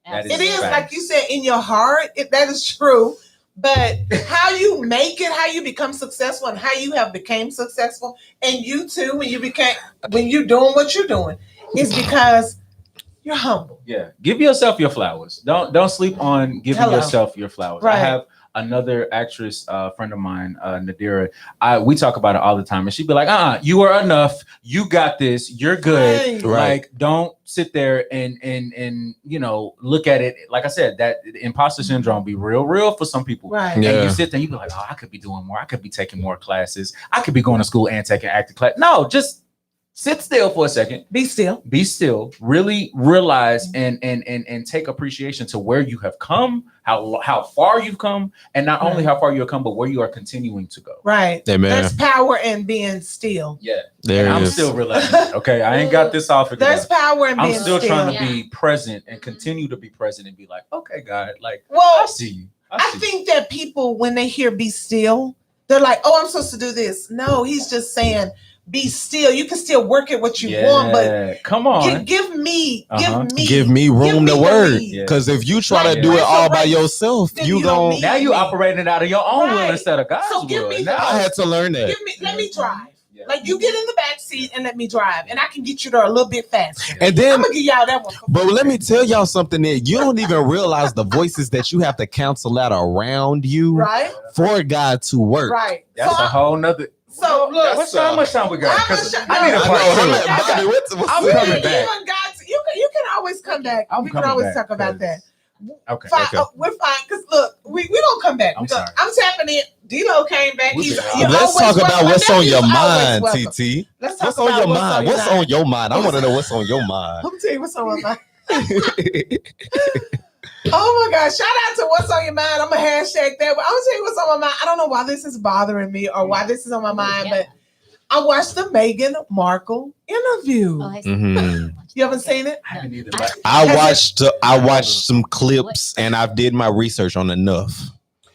Speaker 1: It is facts. Like you said, in your heart, that is true. But how you make it, how you become successful, and how you have became successful, and you too, when you're doing what you're doing, is because you're humble.
Speaker 3: Yeah, give yourself your flowers. Don't sleep on giving yourself your flowers. Right. I have another actress friend of mine, Nadira. We talk about it all the time, and she'd be like, you are enough. You got this. You're good. Right. Like, don't sit there and look at it. Like I said, that imposter syndrome be real for some people. Right. And you sit there and you be like, I could be doing more. I could be taking more classes. I could be going to school and taking acting class. No, just sit still for a second.
Speaker 1: Be still.
Speaker 3: Really realize and take appreciation to where you have come, how far you've come, and not only how far you have come, but where you are continuing to go.
Speaker 1: Right. Amen. There's power in being still.
Speaker 3: Yeah. I'm still realizing. Okay, I ain't got this all figured out.
Speaker 1: There's power in being still.
Speaker 3: I'm still trying to be present and continue to be present and be like, okay, God, like, I see you.
Speaker 1: I think that people, when they hear "be still," they're like, "Oh, I'm supposed to do this." No, He's just saying, be still. You can still work at what you want, but
Speaker 3: come on,
Speaker 1: give me
Speaker 2: room to work. Because if you try to do it all by yourself, you
Speaker 3: operating it out of your own will instead of God's will.
Speaker 2: I had to learn that.
Speaker 1: Let me drive. Yeah. Like, you get in the back seat and let me drive, and I can get you there a little bit faster.
Speaker 2: And then
Speaker 1: I'm gonna give y'all that one.
Speaker 2: But let me tell y'all something that you don't even realize the voices that you have to cancel out around you,
Speaker 1: right?
Speaker 2: For God to work.
Speaker 1: Right.
Speaker 3: That's a whole nother.
Speaker 1: So look,
Speaker 3: how much time we got? I need a part.
Speaker 1: I'm coming back. You can always come back. We can always talk about that.
Speaker 3: Okay.
Speaker 1: We're fine, because look, we don't come back. I'm tapping in. D-Lo came back.
Speaker 2: Let's talk about what's on your mind, TT. What's on your mind? What's on your mind? I want to know what's on your mind.
Speaker 1: Let me tell you what's on my mind. Oh my gosh, shout out to what's on your mind. I'm gonna hashtag that. I'm gonna tell you what's on my mind. I don't know why this is bothering me or why this is on my mind, but I watched the Meghan Markle interview. You haven't seen it?
Speaker 3: I haven't either.
Speaker 2: I watched some clips and I did my research on enough.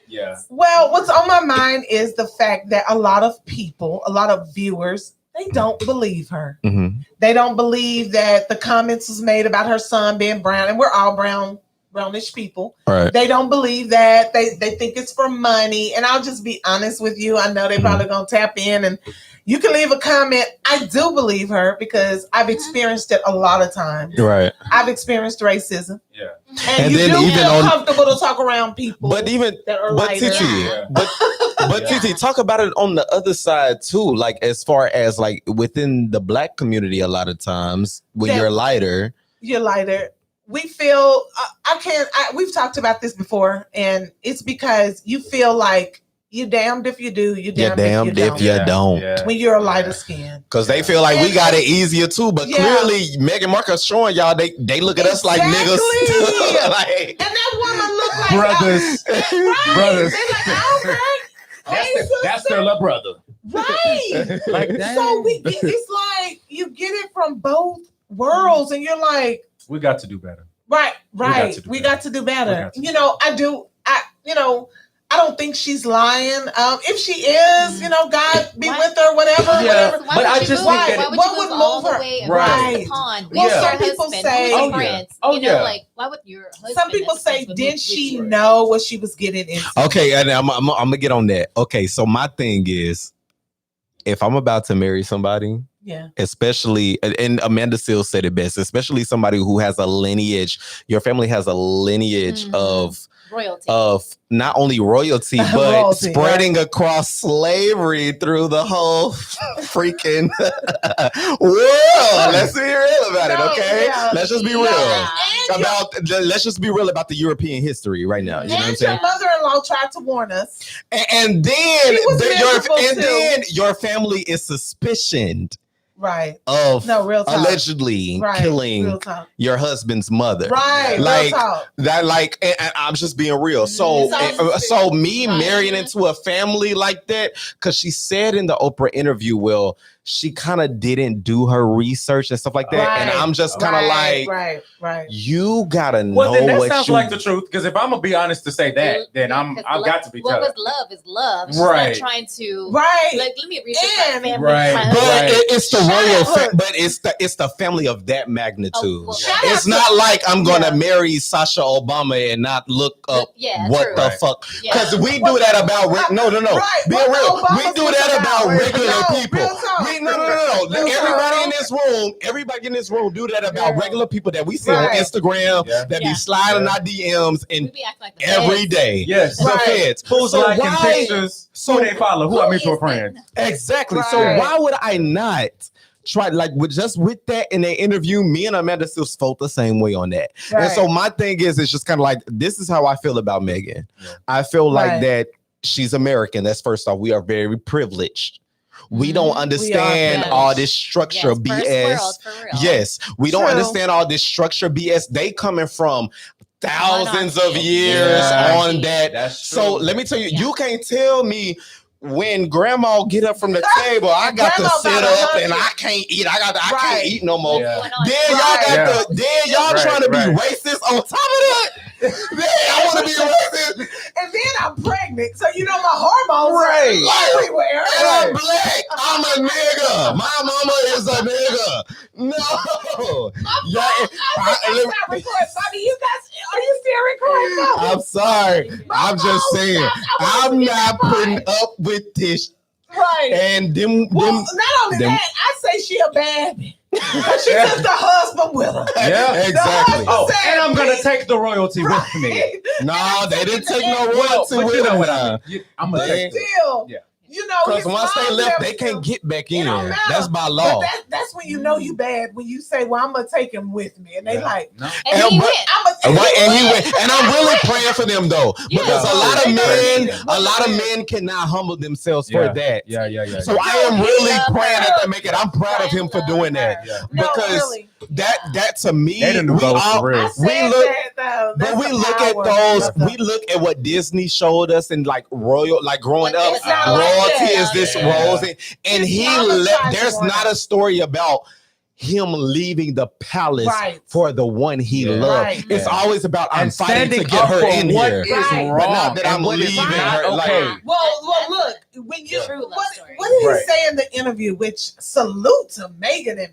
Speaker 3: Yeah.
Speaker 1: Well, what's on my mind is the fact that a lot of people, a lot of viewers, they don't believe her. Mm-hmm. They don't believe that the comments was made about her son being brown, and we're all brownish people.
Speaker 2: Right.
Speaker 1: They don't believe that. They think it's for money. And I'll just be honest with you. I know they probably gonna tap in, and you can leave a comment. I do believe her because I've experienced it a lot of times.
Speaker 2: Right.
Speaker 1: I've experienced racism.
Speaker 3: Yeah.
Speaker 1: And you do feel comfortable to talk around people.
Speaker 2: But TT, talk about it on the other side too. Like, as far as like within the Black community, a lot of times when you're lighter.
Speaker 1: We feel we've talked about this before, and it's because you feel like you're damned if you do, you're damned if you don't. When you're a lighter skin,
Speaker 2: because they feel like we got it easier too. But clearly, Meghan Markle showing y'all they look at us like niggas.
Speaker 1: Like, and that woman look like
Speaker 3: brothers.
Speaker 1: Brothers. They're like,
Speaker 3: that's their little brother.
Speaker 1: Right. Like that. So it's like you get it from both worlds, and you're like,
Speaker 3: we got to do better.
Speaker 1: Right. We got to do better. I don't think she's lying. If she is, God be with her, whatever.
Speaker 3: Yeah.
Speaker 1: Whatever.
Speaker 3: But I just think that
Speaker 1: what would move her?
Speaker 4: Right.
Speaker 1: Well, some people say,
Speaker 4: why would your husband?
Speaker 1: Some people say, didn't she know what she was getting into?
Speaker 2: Okay, and I'm gonna get on that. Okay, so my thing is, if I'm about to marry somebody, especially, and Amanda Seales said it best, especially somebody who has a lineage, your family has a lineage of
Speaker 4: royalty,
Speaker 2: of not only royalty, but spreading across slavery through the whole freaking world. Let's be real about it, okay? Let's just be real let's just be real about the European history right now. You know what I'm saying?
Speaker 1: Your mother-in-law tried to warn us,
Speaker 2: and then your family is suspicioned.
Speaker 1: Right.
Speaker 2: Of allegedly killing your husband's mother.
Speaker 1: Right.
Speaker 2: Like that, like, and I'm just being real. So me marrying into a family like that, because she said in the Oprah interview, well, she kind of didn't do her research and stuff like that.
Speaker 1: Right.
Speaker 2: And I'm just kind of
Speaker 1: right.
Speaker 2: You gotta know
Speaker 3: well, then that
Speaker 2: what
Speaker 3: sounds like the truth. Because if I'm gonna be honest to say that, then I've got to be telling.
Speaker 4: What was love is love. She's
Speaker 3: right.
Speaker 4: not trying to
Speaker 1: Like,
Speaker 4: let me research my family.
Speaker 2: Right. But it's the royal but it's the family of that magnitude. It's not like I'm gonna marry Sasha Obama and not look up what the fuck. Because we do that about no. Be real. We do that about regular people. No. Everybody in this room do that about regular people that we see on Instagram that be sliding our DMs and every day.
Speaker 3: Yes.
Speaker 2: The feds.
Speaker 3: Who's liking pictures? Who they follow? Who I mutual friends?
Speaker 2: Exactly. So why would I not try, like, with that in their interview? Me and Amanda still felt the same way on that. And so my thing is, it's just kind of like, this is how I feel about Meghan. I feel like that she's American. That's first off. We are very privileged. We don't understand all this structure BS. Yes, we don't understand all this structure BS. They coming from thousands of years on that. That's true. So let me tell you, you can't tell me when grandma get up from the table, I got to sit up and I can't eat. I can't eat no more. Then y'all trying to be racist on top of that. Then I want to be racist.
Speaker 1: And then I'm pregnant, so you know my hormones are everywhere.
Speaker 2: And I'm black. I'm a nigga. My mama is a nigga. No.
Speaker 1: Are you still recording?
Speaker 2: I'm sorry. I'm just saying. I'm not putting up with this.
Speaker 1: Right.
Speaker 2: And them.
Speaker 1: Not only that, I say she a baby. She took the husband with her.
Speaker 2: Yeah, exactly.
Speaker 3: And I'm gonna take the royalty with me.
Speaker 2: No, they didn't take no royalty with them.
Speaker 3: I'm gonna take
Speaker 1: still. Yeah. You know,
Speaker 2: because once they left, they can't get back in. That's by law.
Speaker 1: But that's when you know you bad, when you say, "Well, I'm gonna take him with me," and they like,
Speaker 4: no. And he went.
Speaker 2: And he went. And I'm really praying for them though, because a lot of men cannot humble themselves for that.
Speaker 3: Yeah.
Speaker 2: So I am really praying that they make it. I'm proud of him for doing that, because that to me, we look at what Disney showed us, and like growing up, royalty is this rose, and he left. There's not a story about him leaving the palace for the one he loved. It's always about I'm fighting to get her in here. But not that I'm leaving her.
Speaker 1: Well, look, when you what did he say in the interview? Which salute to Meghan and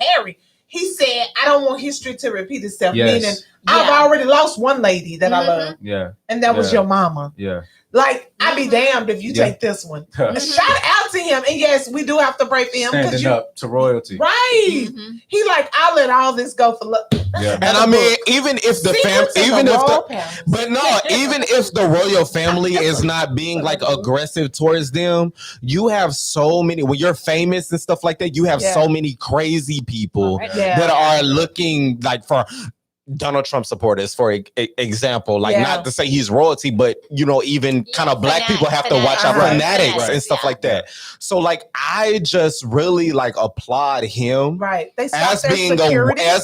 Speaker 1: Harry. He said, "I don't want history to repeat itself." Meaning, I've already lost one lady that I love. Yeah, and that was your mama. Yeah. Like, I'd be damned if you take this one. Shout out to him. And yes, we do have to pray for him.
Speaker 3: Standing up to royalty.
Speaker 1: Right. He like, I'll let all this go for love.
Speaker 2: Yeah. And I mean, even if the royal family is not being like aggressive towards them, you have so many, when you're famous and stuff like that, you have so many crazy people that are looking like for Donald Trump supporters, for example, like not to say he's royalty, but you know, even kind of black people have to watch out, fanatics and stuff like that. So like, I just really like applaud him as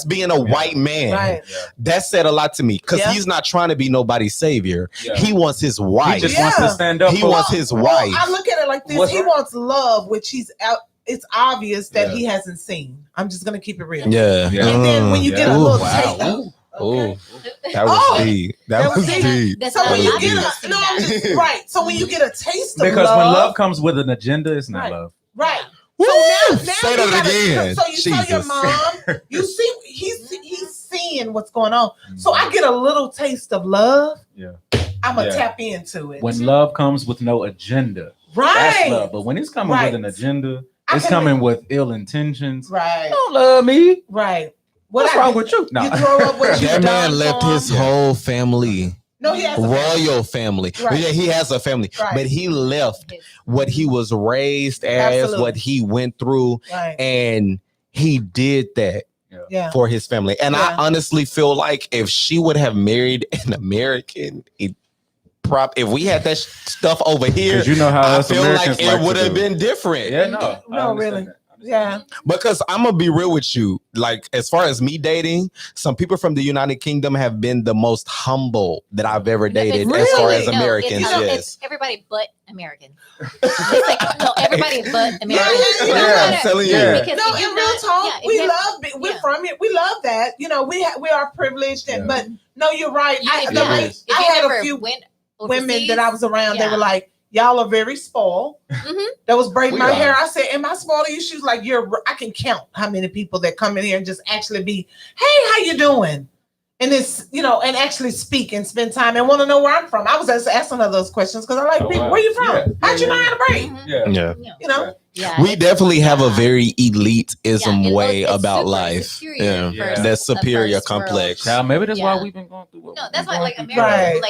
Speaker 2: being a white man. That said a lot to me, because he's not trying to be nobody's savior. He wants his wife.
Speaker 3: He just wants to stand up.
Speaker 2: He wants his wife.
Speaker 1: I look at it like this. He wants love, which he's out. It's obvious that he hasn't seen. I'm just gonna keep it real.
Speaker 2: Yeah.
Speaker 1: And then when you get a little taste,
Speaker 2: that was deep. That was deep.
Speaker 1: So when you get so when you get a taste of
Speaker 3: because
Speaker 1: love,
Speaker 3: when love comes with an agenda, it's not love.
Speaker 1: Right.
Speaker 2: Woo!
Speaker 1: So now
Speaker 2: Say that again.
Speaker 1: So you tell your mom, you see, he's seeing what's going on. So I get a little taste of love.
Speaker 3: Yeah.
Speaker 1: I'm gonna tap into it.
Speaker 3: When love comes with no agenda, that's love. But when it's coming with an agenda, it's coming with ill intentions.
Speaker 1: Right.
Speaker 3: Don't love me.
Speaker 1: Right.
Speaker 3: What's wrong with you? No.
Speaker 1: You throw up what you
Speaker 2: That man left his whole family.
Speaker 1: No, he has a
Speaker 2: royal family.
Speaker 1: Right.
Speaker 2: Yeah, he has a family, but he left what he was raised as, what he went through, and he did that for his family. And I honestly feel like if she would have married an American, if we had that stuff over here,
Speaker 3: you know how
Speaker 2: I feel
Speaker 3: Americans
Speaker 2: like it would have been different.
Speaker 3: Yeah,
Speaker 1: no, really. Yeah,
Speaker 2: because I'm gonna be real with you. Like, as far as me dating, some people from the United Kingdom have been the most humble that I've ever dated. As far as Americans,
Speaker 4: it's everybody but American. It's like, no, everybody but American.
Speaker 2: I'm telling you.
Speaker 1: Because no, in real talk, we love. We're from it. We love that. You know, we are privileged, but no, you're right. I had a few women that I was around. They were like, y'all are very spoiled. That was braiding my hair. I said, am I spoiling you? She was like, I can count how many people that come in here and just actually be, hey, how you doing? And it's, and actually speak and spend time and want to know where I'm from. I was just asking her those questions because I like people, where you from? How'd you know how to braid?
Speaker 2: We definitely have a very elitism way about life. That superior complex.
Speaker 3: Now, maybe that's why we've been going through.
Speaker 4: No, that's why Americans,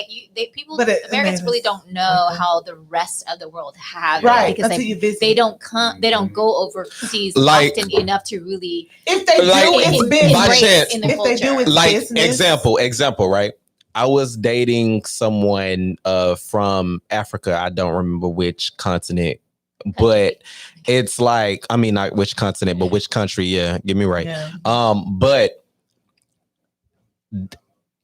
Speaker 4: Americans really don't know how the rest of the world have it because they don't go overseas often enough to really.
Speaker 1: If they do, it's business. If they do, it's business.
Speaker 2: Example, right? I was dating someone from Africa. I don't remember which continent. But it's like, I mean, not which continent, but which country. Yeah, get me right. But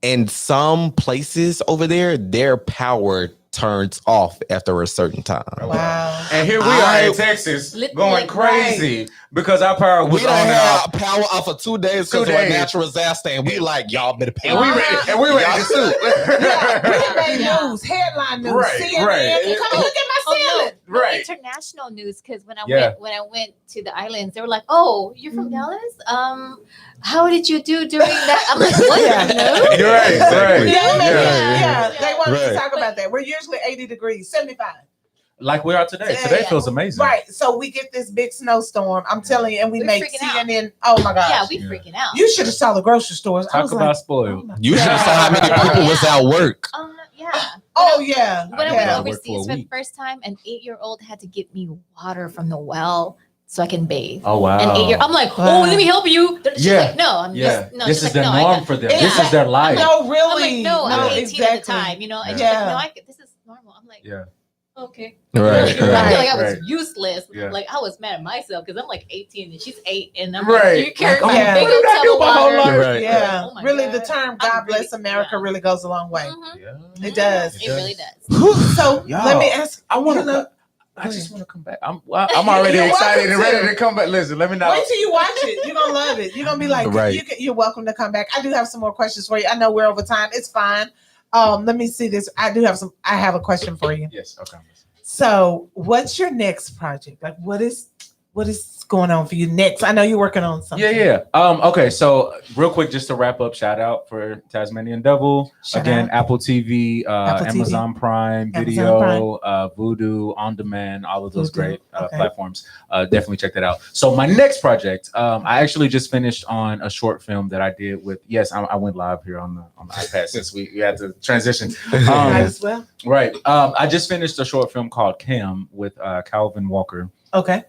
Speaker 2: in some places over there, their power turns off after a certain time.
Speaker 1: Wow.
Speaker 3: And here we are in Texas going crazy because our power was
Speaker 2: we don't have power off for 2 days because of a natural disaster, and we like, y'all better pay.
Speaker 3: And we ready to sue.
Speaker 1: We made news, headline news, CNN. Come look at my ceiling.
Speaker 4: International news, because when I went to the islands, they were like, "Oh, you're from Dallas? How did you do during that?" I'm like, "What? No?"
Speaker 3: You're right. Exactly.
Speaker 1: Yeah. They wanted to talk about that. We're usually 80 degrees, 75.
Speaker 3: Like we are today. Today feels amazing.
Speaker 1: Right. So we get this big snowstorm. I'm telling you, and we make CNN. Oh my gosh.
Speaker 4: Yeah, we freaking out.
Speaker 1: You should have saw the grocery stores.
Speaker 3: Talk about spoiled.
Speaker 2: You should have saw how many people was at work.
Speaker 1: Yeah.
Speaker 4: When I went overseas for the first time, an 8-year-old had to get me water from the well so I can bathe.
Speaker 3: Oh wow!
Speaker 4: An 8-year, I'm like, oh, let me help you. She's like, no, I'm just no.
Speaker 3: This is the norm for them. This is their life.
Speaker 1: No, really.
Speaker 4: I'm 18 at the time. And she's like, this is normal. I'm like, okay.
Speaker 2: Right.
Speaker 4: I feel like I was useless. Like I was mad at myself because I'm like 18 and she's 8, and I'm like, you carry my big old tub of water.
Speaker 1: Yeah. Really, the term "God bless America" really goes a long way. It does.
Speaker 4: It really does.
Speaker 1: So let me ask.
Speaker 3: I just want to come back. I'm already excited and ready to come back. Listen, let me know.
Speaker 1: Wait till you watch it. You're gonna love it. You're gonna be like, you're welcome to come back. I do have some more questions for you. I know we're over time. It's fine. Let me see this. I have a question for you.
Speaker 3: Yes. Okay.
Speaker 1: So, what's your next project? Like, what is going on for you next? I know you're working on something.
Speaker 3: Yeah. Okay. So, real quick, just to wrap up, shout out for Tazmanian Devil. Again, Apple TV, Amazon Prime Video, Vudu, On Demand, all of those great platforms. Definitely check that out. So, my next project, I actually just finished on a short film that I did with. Yes, I went live here on the iPad since we had to transition.
Speaker 1: Might as well.
Speaker 3: Right. I just finished a short film called Cam with Calvin Walker.
Speaker 1: Okay.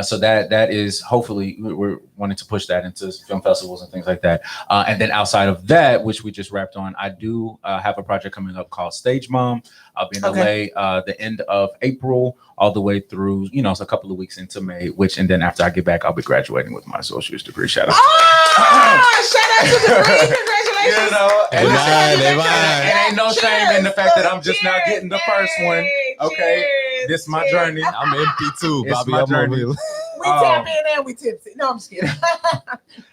Speaker 3: So that is hopefully we're wanting to push that into film festivals and things like that. And then outside of that, which we just wrapped on, I do have a project coming up called Stage Mom. I'll be in LA the end of April all the way through, it's a couple of weeks into May, and then after I get back, I'll be graduating with my associate's degree. Shout out.
Speaker 1: Shout out to the degree. Congratulations.
Speaker 3: And ain't no shame in the fact that I'm just not getting the first one. Okay. This is my journey.
Speaker 2: I'm empty too, Bobby.
Speaker 3: I'm journey.
Speaker 1: We tap in and we tipsy. No, I'm just kidding.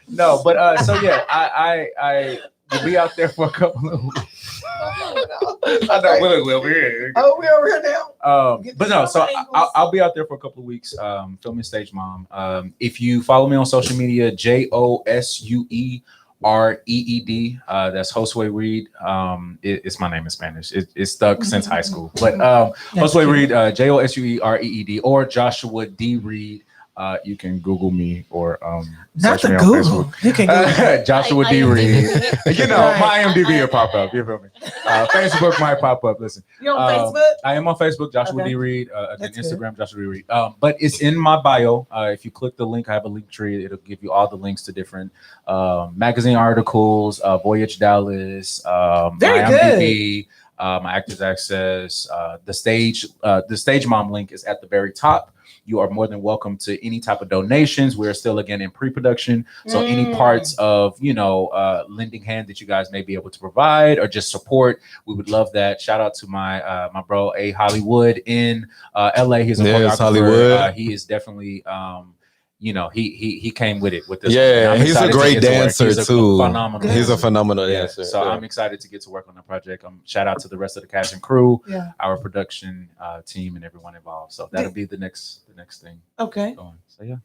Speaker 3: No, but so yeah, I will be out there for a couple of weeks. I know we're over here.
Speaker 1: Oh, we're over here now.
Speaker 3: But no, so I'll be out there for a couple of weeks filming Stage Mom. If you follow me on social media, JOSUEREED, that's Josue Reed. It's my name in Spanish. It's stuck since high school. But Josue Reed, JOSUEREED, or Joshua D. Reed. You can Google me or
Speaker 1: not the
Speaker 3: me
Speaker 1: Google. You can Google
Speaker 3: Joshua D. Reed. You know, my IMDb will pop up. You feel me? Facebook might pop up. Listen,
Speaker 1: you're on Facebook.
Speaker 3: I am on Facebook, Joshua D. Reed. Again, Instagram, Joshua D. Reed. But it's in my bio. If you click the link, I have a link tree. It'll give you all the links to different magazine articles, Voyage Dallas,
Speaker 1: Very
Speaker 3: my
Speaker 1: IMDb,
Speaker 3: my Actors Access, the Stage Mom link is at the very top. You are more than welcome to any type of donations. We're still, again, in pre-production. So any parts of, lending hand that you guys may be able to provide or just support, we would love that. Shout out to my bro, A. Hollywood in LA. He's a choreographer.
Speaker 2: Hollywood.
Speaker 3: He is definitely, he came with it with this.
Speaker 2: Yeah, he's a great dancer too.
Speaker 3: Phenomenal.
Speaker 2: He's a phenomenal dancer.
Speaker 3: So I'm excited to get to work on the project. Shout out to the rest of the cast and crew, our production team, and everyone involved. So that'll be the next thing.
Speaker 1: Okay.
Speaker 3: Going. So yeah.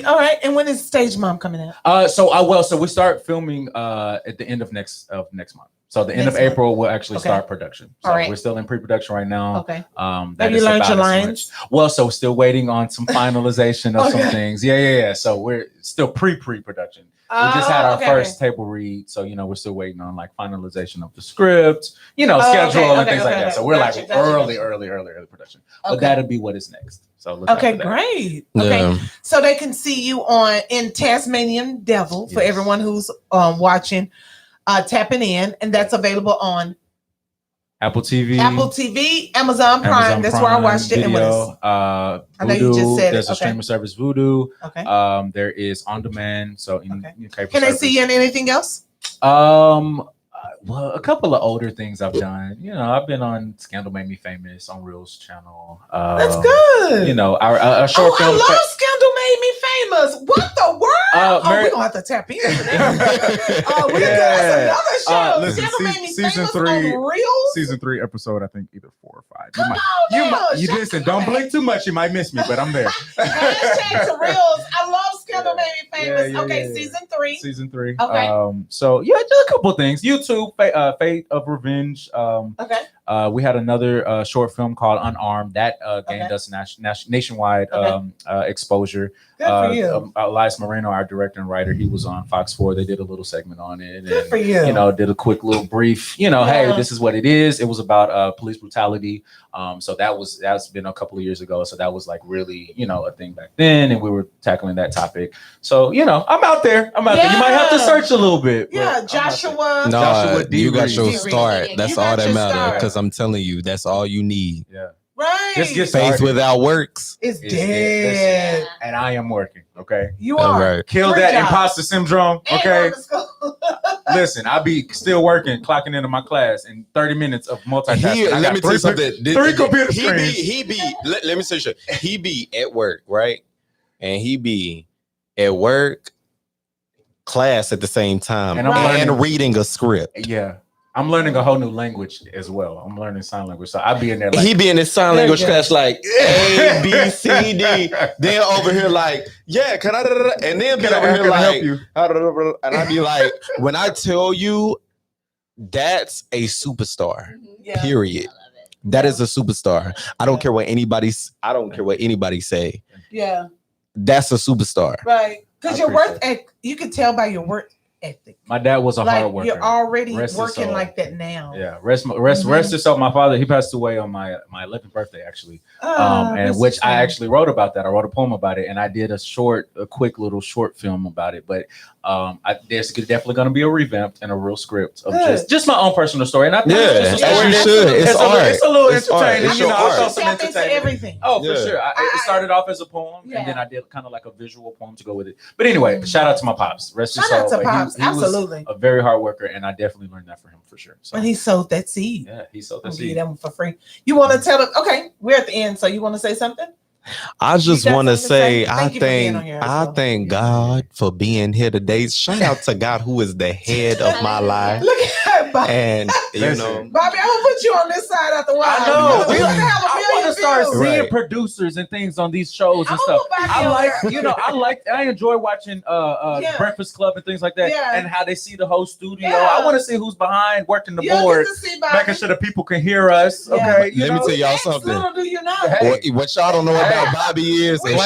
Speaker 1: All right? And when is Stage Mom coming out?
Speaker 3: So we start filming at the end of next month. So the end of April, we'll actually start production. So we're still in pre-production right now.
Speaker 1: Okay. Have you learned your lines?
Speaker 3: Well, so still waiting on some finalization of some things. Yeah. So we're still pre-production. We just had our first table read. So, we're still waiting on like finalization of the script, schedule and things like that. So we're early production. But that'll be what is next. So look
Speaker 1: great. Okay.
Speaker 2: Yeah.
Speaker 1: So they can see you in Tazmanian Devil for everyone who's watching. Tapping in, and that's available on
Speaker 3: Apple TV,
Speaker 1: Amazon Prime. That's where I watched it.
Speaker 3: Video,
Speaker 1: I know you just said
Speaker 3: there's a streaming service, Vudu.
Speaker 1: Okay.
Speaker 3: There is On Demand. So
Speaker 1: can they see you in anything else?
Speaker 3: Well, a couple of older things I've done. I've been on Scandal Made Me Famous on Reel's channel.
Speaker 1: That's good.
Speaker 3: Our short film.
Speaker 1: I love Scandal Made Me Famous. What the world? We're gonna have to tap into that. We're gonna do another show.
Speaker 3: Listen,
Speaker 1: Scandal Made Me
Speaker 3: season
Speaker 1: Famous
Speaker 3: 3,
Speaker 1: on Reels?
Speaker 3: Season 3, episode I think either 4 or 5.
Speaker 1: You
Speaker 3: listen. Don't blink too much. You might miss me, but I'm there.
Speaker 1: Hashtag to Reels. I love Scandal Made Me Famous. Season 3. Okay. So just a couple of things. YouTube, Fate of Revenge. We had another short film called Unarmed that gained us nationwide exposure. Good for you.
Speaker 3: Elias Moreno, our director and writer, he was on Fox 4. They did a little segment on it.
Speaker 1: Good for you.
Speaker 3: Did a quick little brief. Hey, this is what it is. It was about police brutality. So that's been a couple of years ago. So that was like really a thing back then, and we were tackling that topic. So I'm out there. You might have to search a little bit.
Speaker 1: Yeah, Joshua.
Speaker 2: No, you got your
Speaker 1: D.
Speaker 2: start.
Speaker 1: Reed.
Speaker 2: That's all that matters. Because I'm telling you, that's all you need.
Speaker 3: Yeah.
Speaker 1: Right.
Speaker 3: Just get
Speaker 2: Faith
Speaker 3: started.
Speaker 2: without works
Speaker 1: It's dead.
Speaker 3: And I am working. Okay.
Speaker 1: You are.
Speaker 2: Right.
Speaker 3: Kill
Speaker 1: Great
Speaker 3: that
Speaker 1: job.
Speaker 3: imposter syndrome. Okay. Listen, I'll be still working, clocking into my class in 30 minutes of multitasking.
Speaker 2: Let me tell you something.
Speaker 3: 3 computer screens.
Speaker 2: Let me say shit. He be at work, right? And he be at work, class at the same time, and reading a script.
Speaker 3: Yeah. I'm learning a whole new language as well. I'm learning sign language. So I'll be in there like...
Speaker 2: He be in his sign language class like A, B, C, D. Then over here like, can I... And then be over here like... And I be like, when I tell you, that's a superstar.
Speaker 1: Yeah.
Speaker 2: Period. That is a superstar. I don't care what anybody say.
Speaker 1: Yeah.
Speaker 2: That's a superstar.
Speaker 1: Right. Because your work ethic, you can tell by your work ethic.
Speaker 3: My dad was a hard worker.
Speaker 1: You're already working like that now.
Speaker 3: Yeah. Rest his soul. My father, he passed away on my 11th birthday, actually. And which I actually wrote about that. I wrote a poem about it, and I did a quick little short film about it. But there's definitely going to be a revamped and a real script of just my own personal story. And I think
Speaker 2: as you should. It's art.
Speaker 3: It's a little entertaining.
Speaker 1: I thought some entertainment. Everything.
Speaker 3: Oh, for sure. It started off as a poem, and then I did kind of like a visual poem to go with it. But anyway, shout out to my pops. Rest his soul.
Speaker 1: Shout out to Pops.
Speaker 3: He
Speaker 1: absolutely.
Speaker 3: Was a very hard worker, and I definitely learned that from him for sure. So.
Speaker 1: And he sowed that seed.
Speaker 3: Yeah, he sowed that
Speaker 1: seed.
Speaker 3: seed.
Speaker 1: That one for free. You want to tell them? Okay, we're at the end, so you want to say something?
Speaker 2: I just want to say, I thank God for being here today. Shout out to God, who is the head of my life.
Speaker 1: Look at
Speaker 2: And you know,
Speaker 1: Bobby, I'm gonna put you on this side after a while.
Speaker 3: I know.
Speaker 1: I
Speaker 3: want to start seeing
Speaker 2: Right.
Speaker 3: producers and things on these shows and stuff. I enjoy watching Breakfast Club and things like that, and how they see the whole studio. I want to see who's behind working the board, making sure that people can hear us.
Speaker 1: Yeah.
Speaker 3: Okay,
Speaker 2: let me tell y'all something.
Speaker 1: Little do you know.
Speaker 2: What y'all don't know about Bobby is, and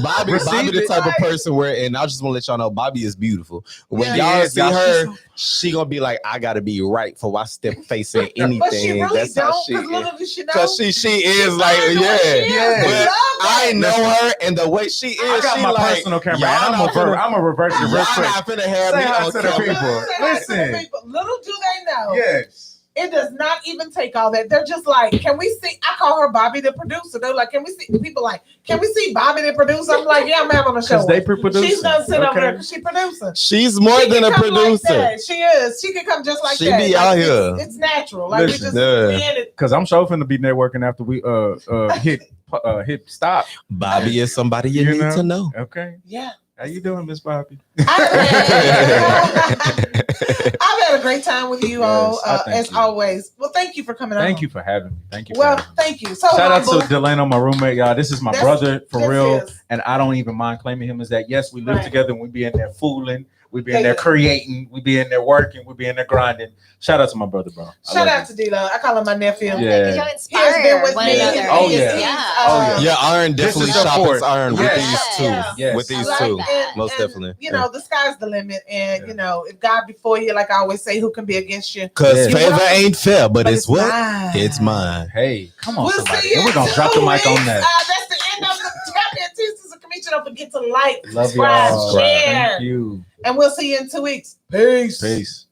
Speaker 2: Bobby
Speaker 3: Receive
Speaker 2: the
Speaker 3: it.
Speaker 2: type of person where, and I just want to let y'all know, Bobby is beautiful. When
Speaker 1: Yeah.
Speaker 2: y'all see her, she gonna be like, I gotta be right for I step facing anything.
Speaker 1: But she really
Speaker 2: That's how
Speaker 1: don't,
Speaker 2: she
Speaker 1: because
Speaker 2: is.
Speaker 1: little does she know.
Speaker 2: Cause she is like, but I know her and the way she is.
Speaker 3: I got
Speaker 2: she
Speaker 3: my
Speaker 2: like,
Speaker 3: personal camera.
Speaker 2: y'all
Speaker 3: I'm a reverse it real
Speaker 2: y'all
Speaker 3: quick.
Speaker 2: not finna have
Speaker 3: Say
Speaker 2: me
Speaker 3: hi
Speaker 2: on
Speaker 3: to the
Speaker 2: camera.
Speaker 3: people. Listen.
Speaker 1: Little do they know.
Speaker 3: Yes.
Speaker 1: It does not even take all that. They're just like, can we see? I call her Bobby the producer. They're like, can we see? People like, can we see Bobby the producer? I'm like, yeah, I'm having a show.
Speaker 3: Because they produce.
Speaker 1: She's gonna sit over there because she's producing.
Speaker 2: She's more than a producer.
Speaker 1: Like she is. She can come just like
Speaker 2: she
Speaker 1: that.
Speaker 2: Be out here.
Speaker 1: It's natural. Like
Speaker 3: Listen,
Speaker 1: we just
Speaker 3: because I'm sure finna be networking after we hit stop.
Speaker 2: Bobby is somebody you need to know.
Speaker 3: Okay.
Speaker 1: Yeah.
Speaker 3: How you doing, Miss Bobby?
Speaker 1: I've had a great time with you all, as always. Well, thank you for coming on.
Speaker 3: Thank you for having me. Thank you.
Speaker 1: Thank you. So
Speaker 3: shout out to Delano, my roommate, y'all. This is my brother for real, and I don't even mind claiming him as that. Yes, we live together, and we be in there fooling. We be in there creating. We be in there working. We be in there grinding. Shout out to my brother, bro.
Speaker 1: Shout out to D-Lo. I call him my nephew.
Speaker 4: Yeah. Y'all inspire one another.
Speaker 3: Oh yeah.
Speaker 2: Yeah, Iron definitely shopping Iron with these two.
Speaker 3: Yes.
Speaker 2: With these two. Most definitely.
Speaker 1: You know, the sky's the limit. And you know, if God before you, like I always say, who can be against you?
Speaker 2: Because favor ain't fair, but it's what?
Speaker 1: Mine.
Speaker 2: It's mine.
Speaker 3: Hey, come on, somebody. We're gonna drop the mic on that.
Speaker 1: That's the end of the Tap In Tuesdays. Don't forget to like,
Speaker 3: love
Speaker 1: subscribe,
Speaker 3: y'all.
Speaker 1: share.
Speaker 3: Thank you.
Speaker 1: And we'll see you in 2 weeks.
Speaker 3: Peace.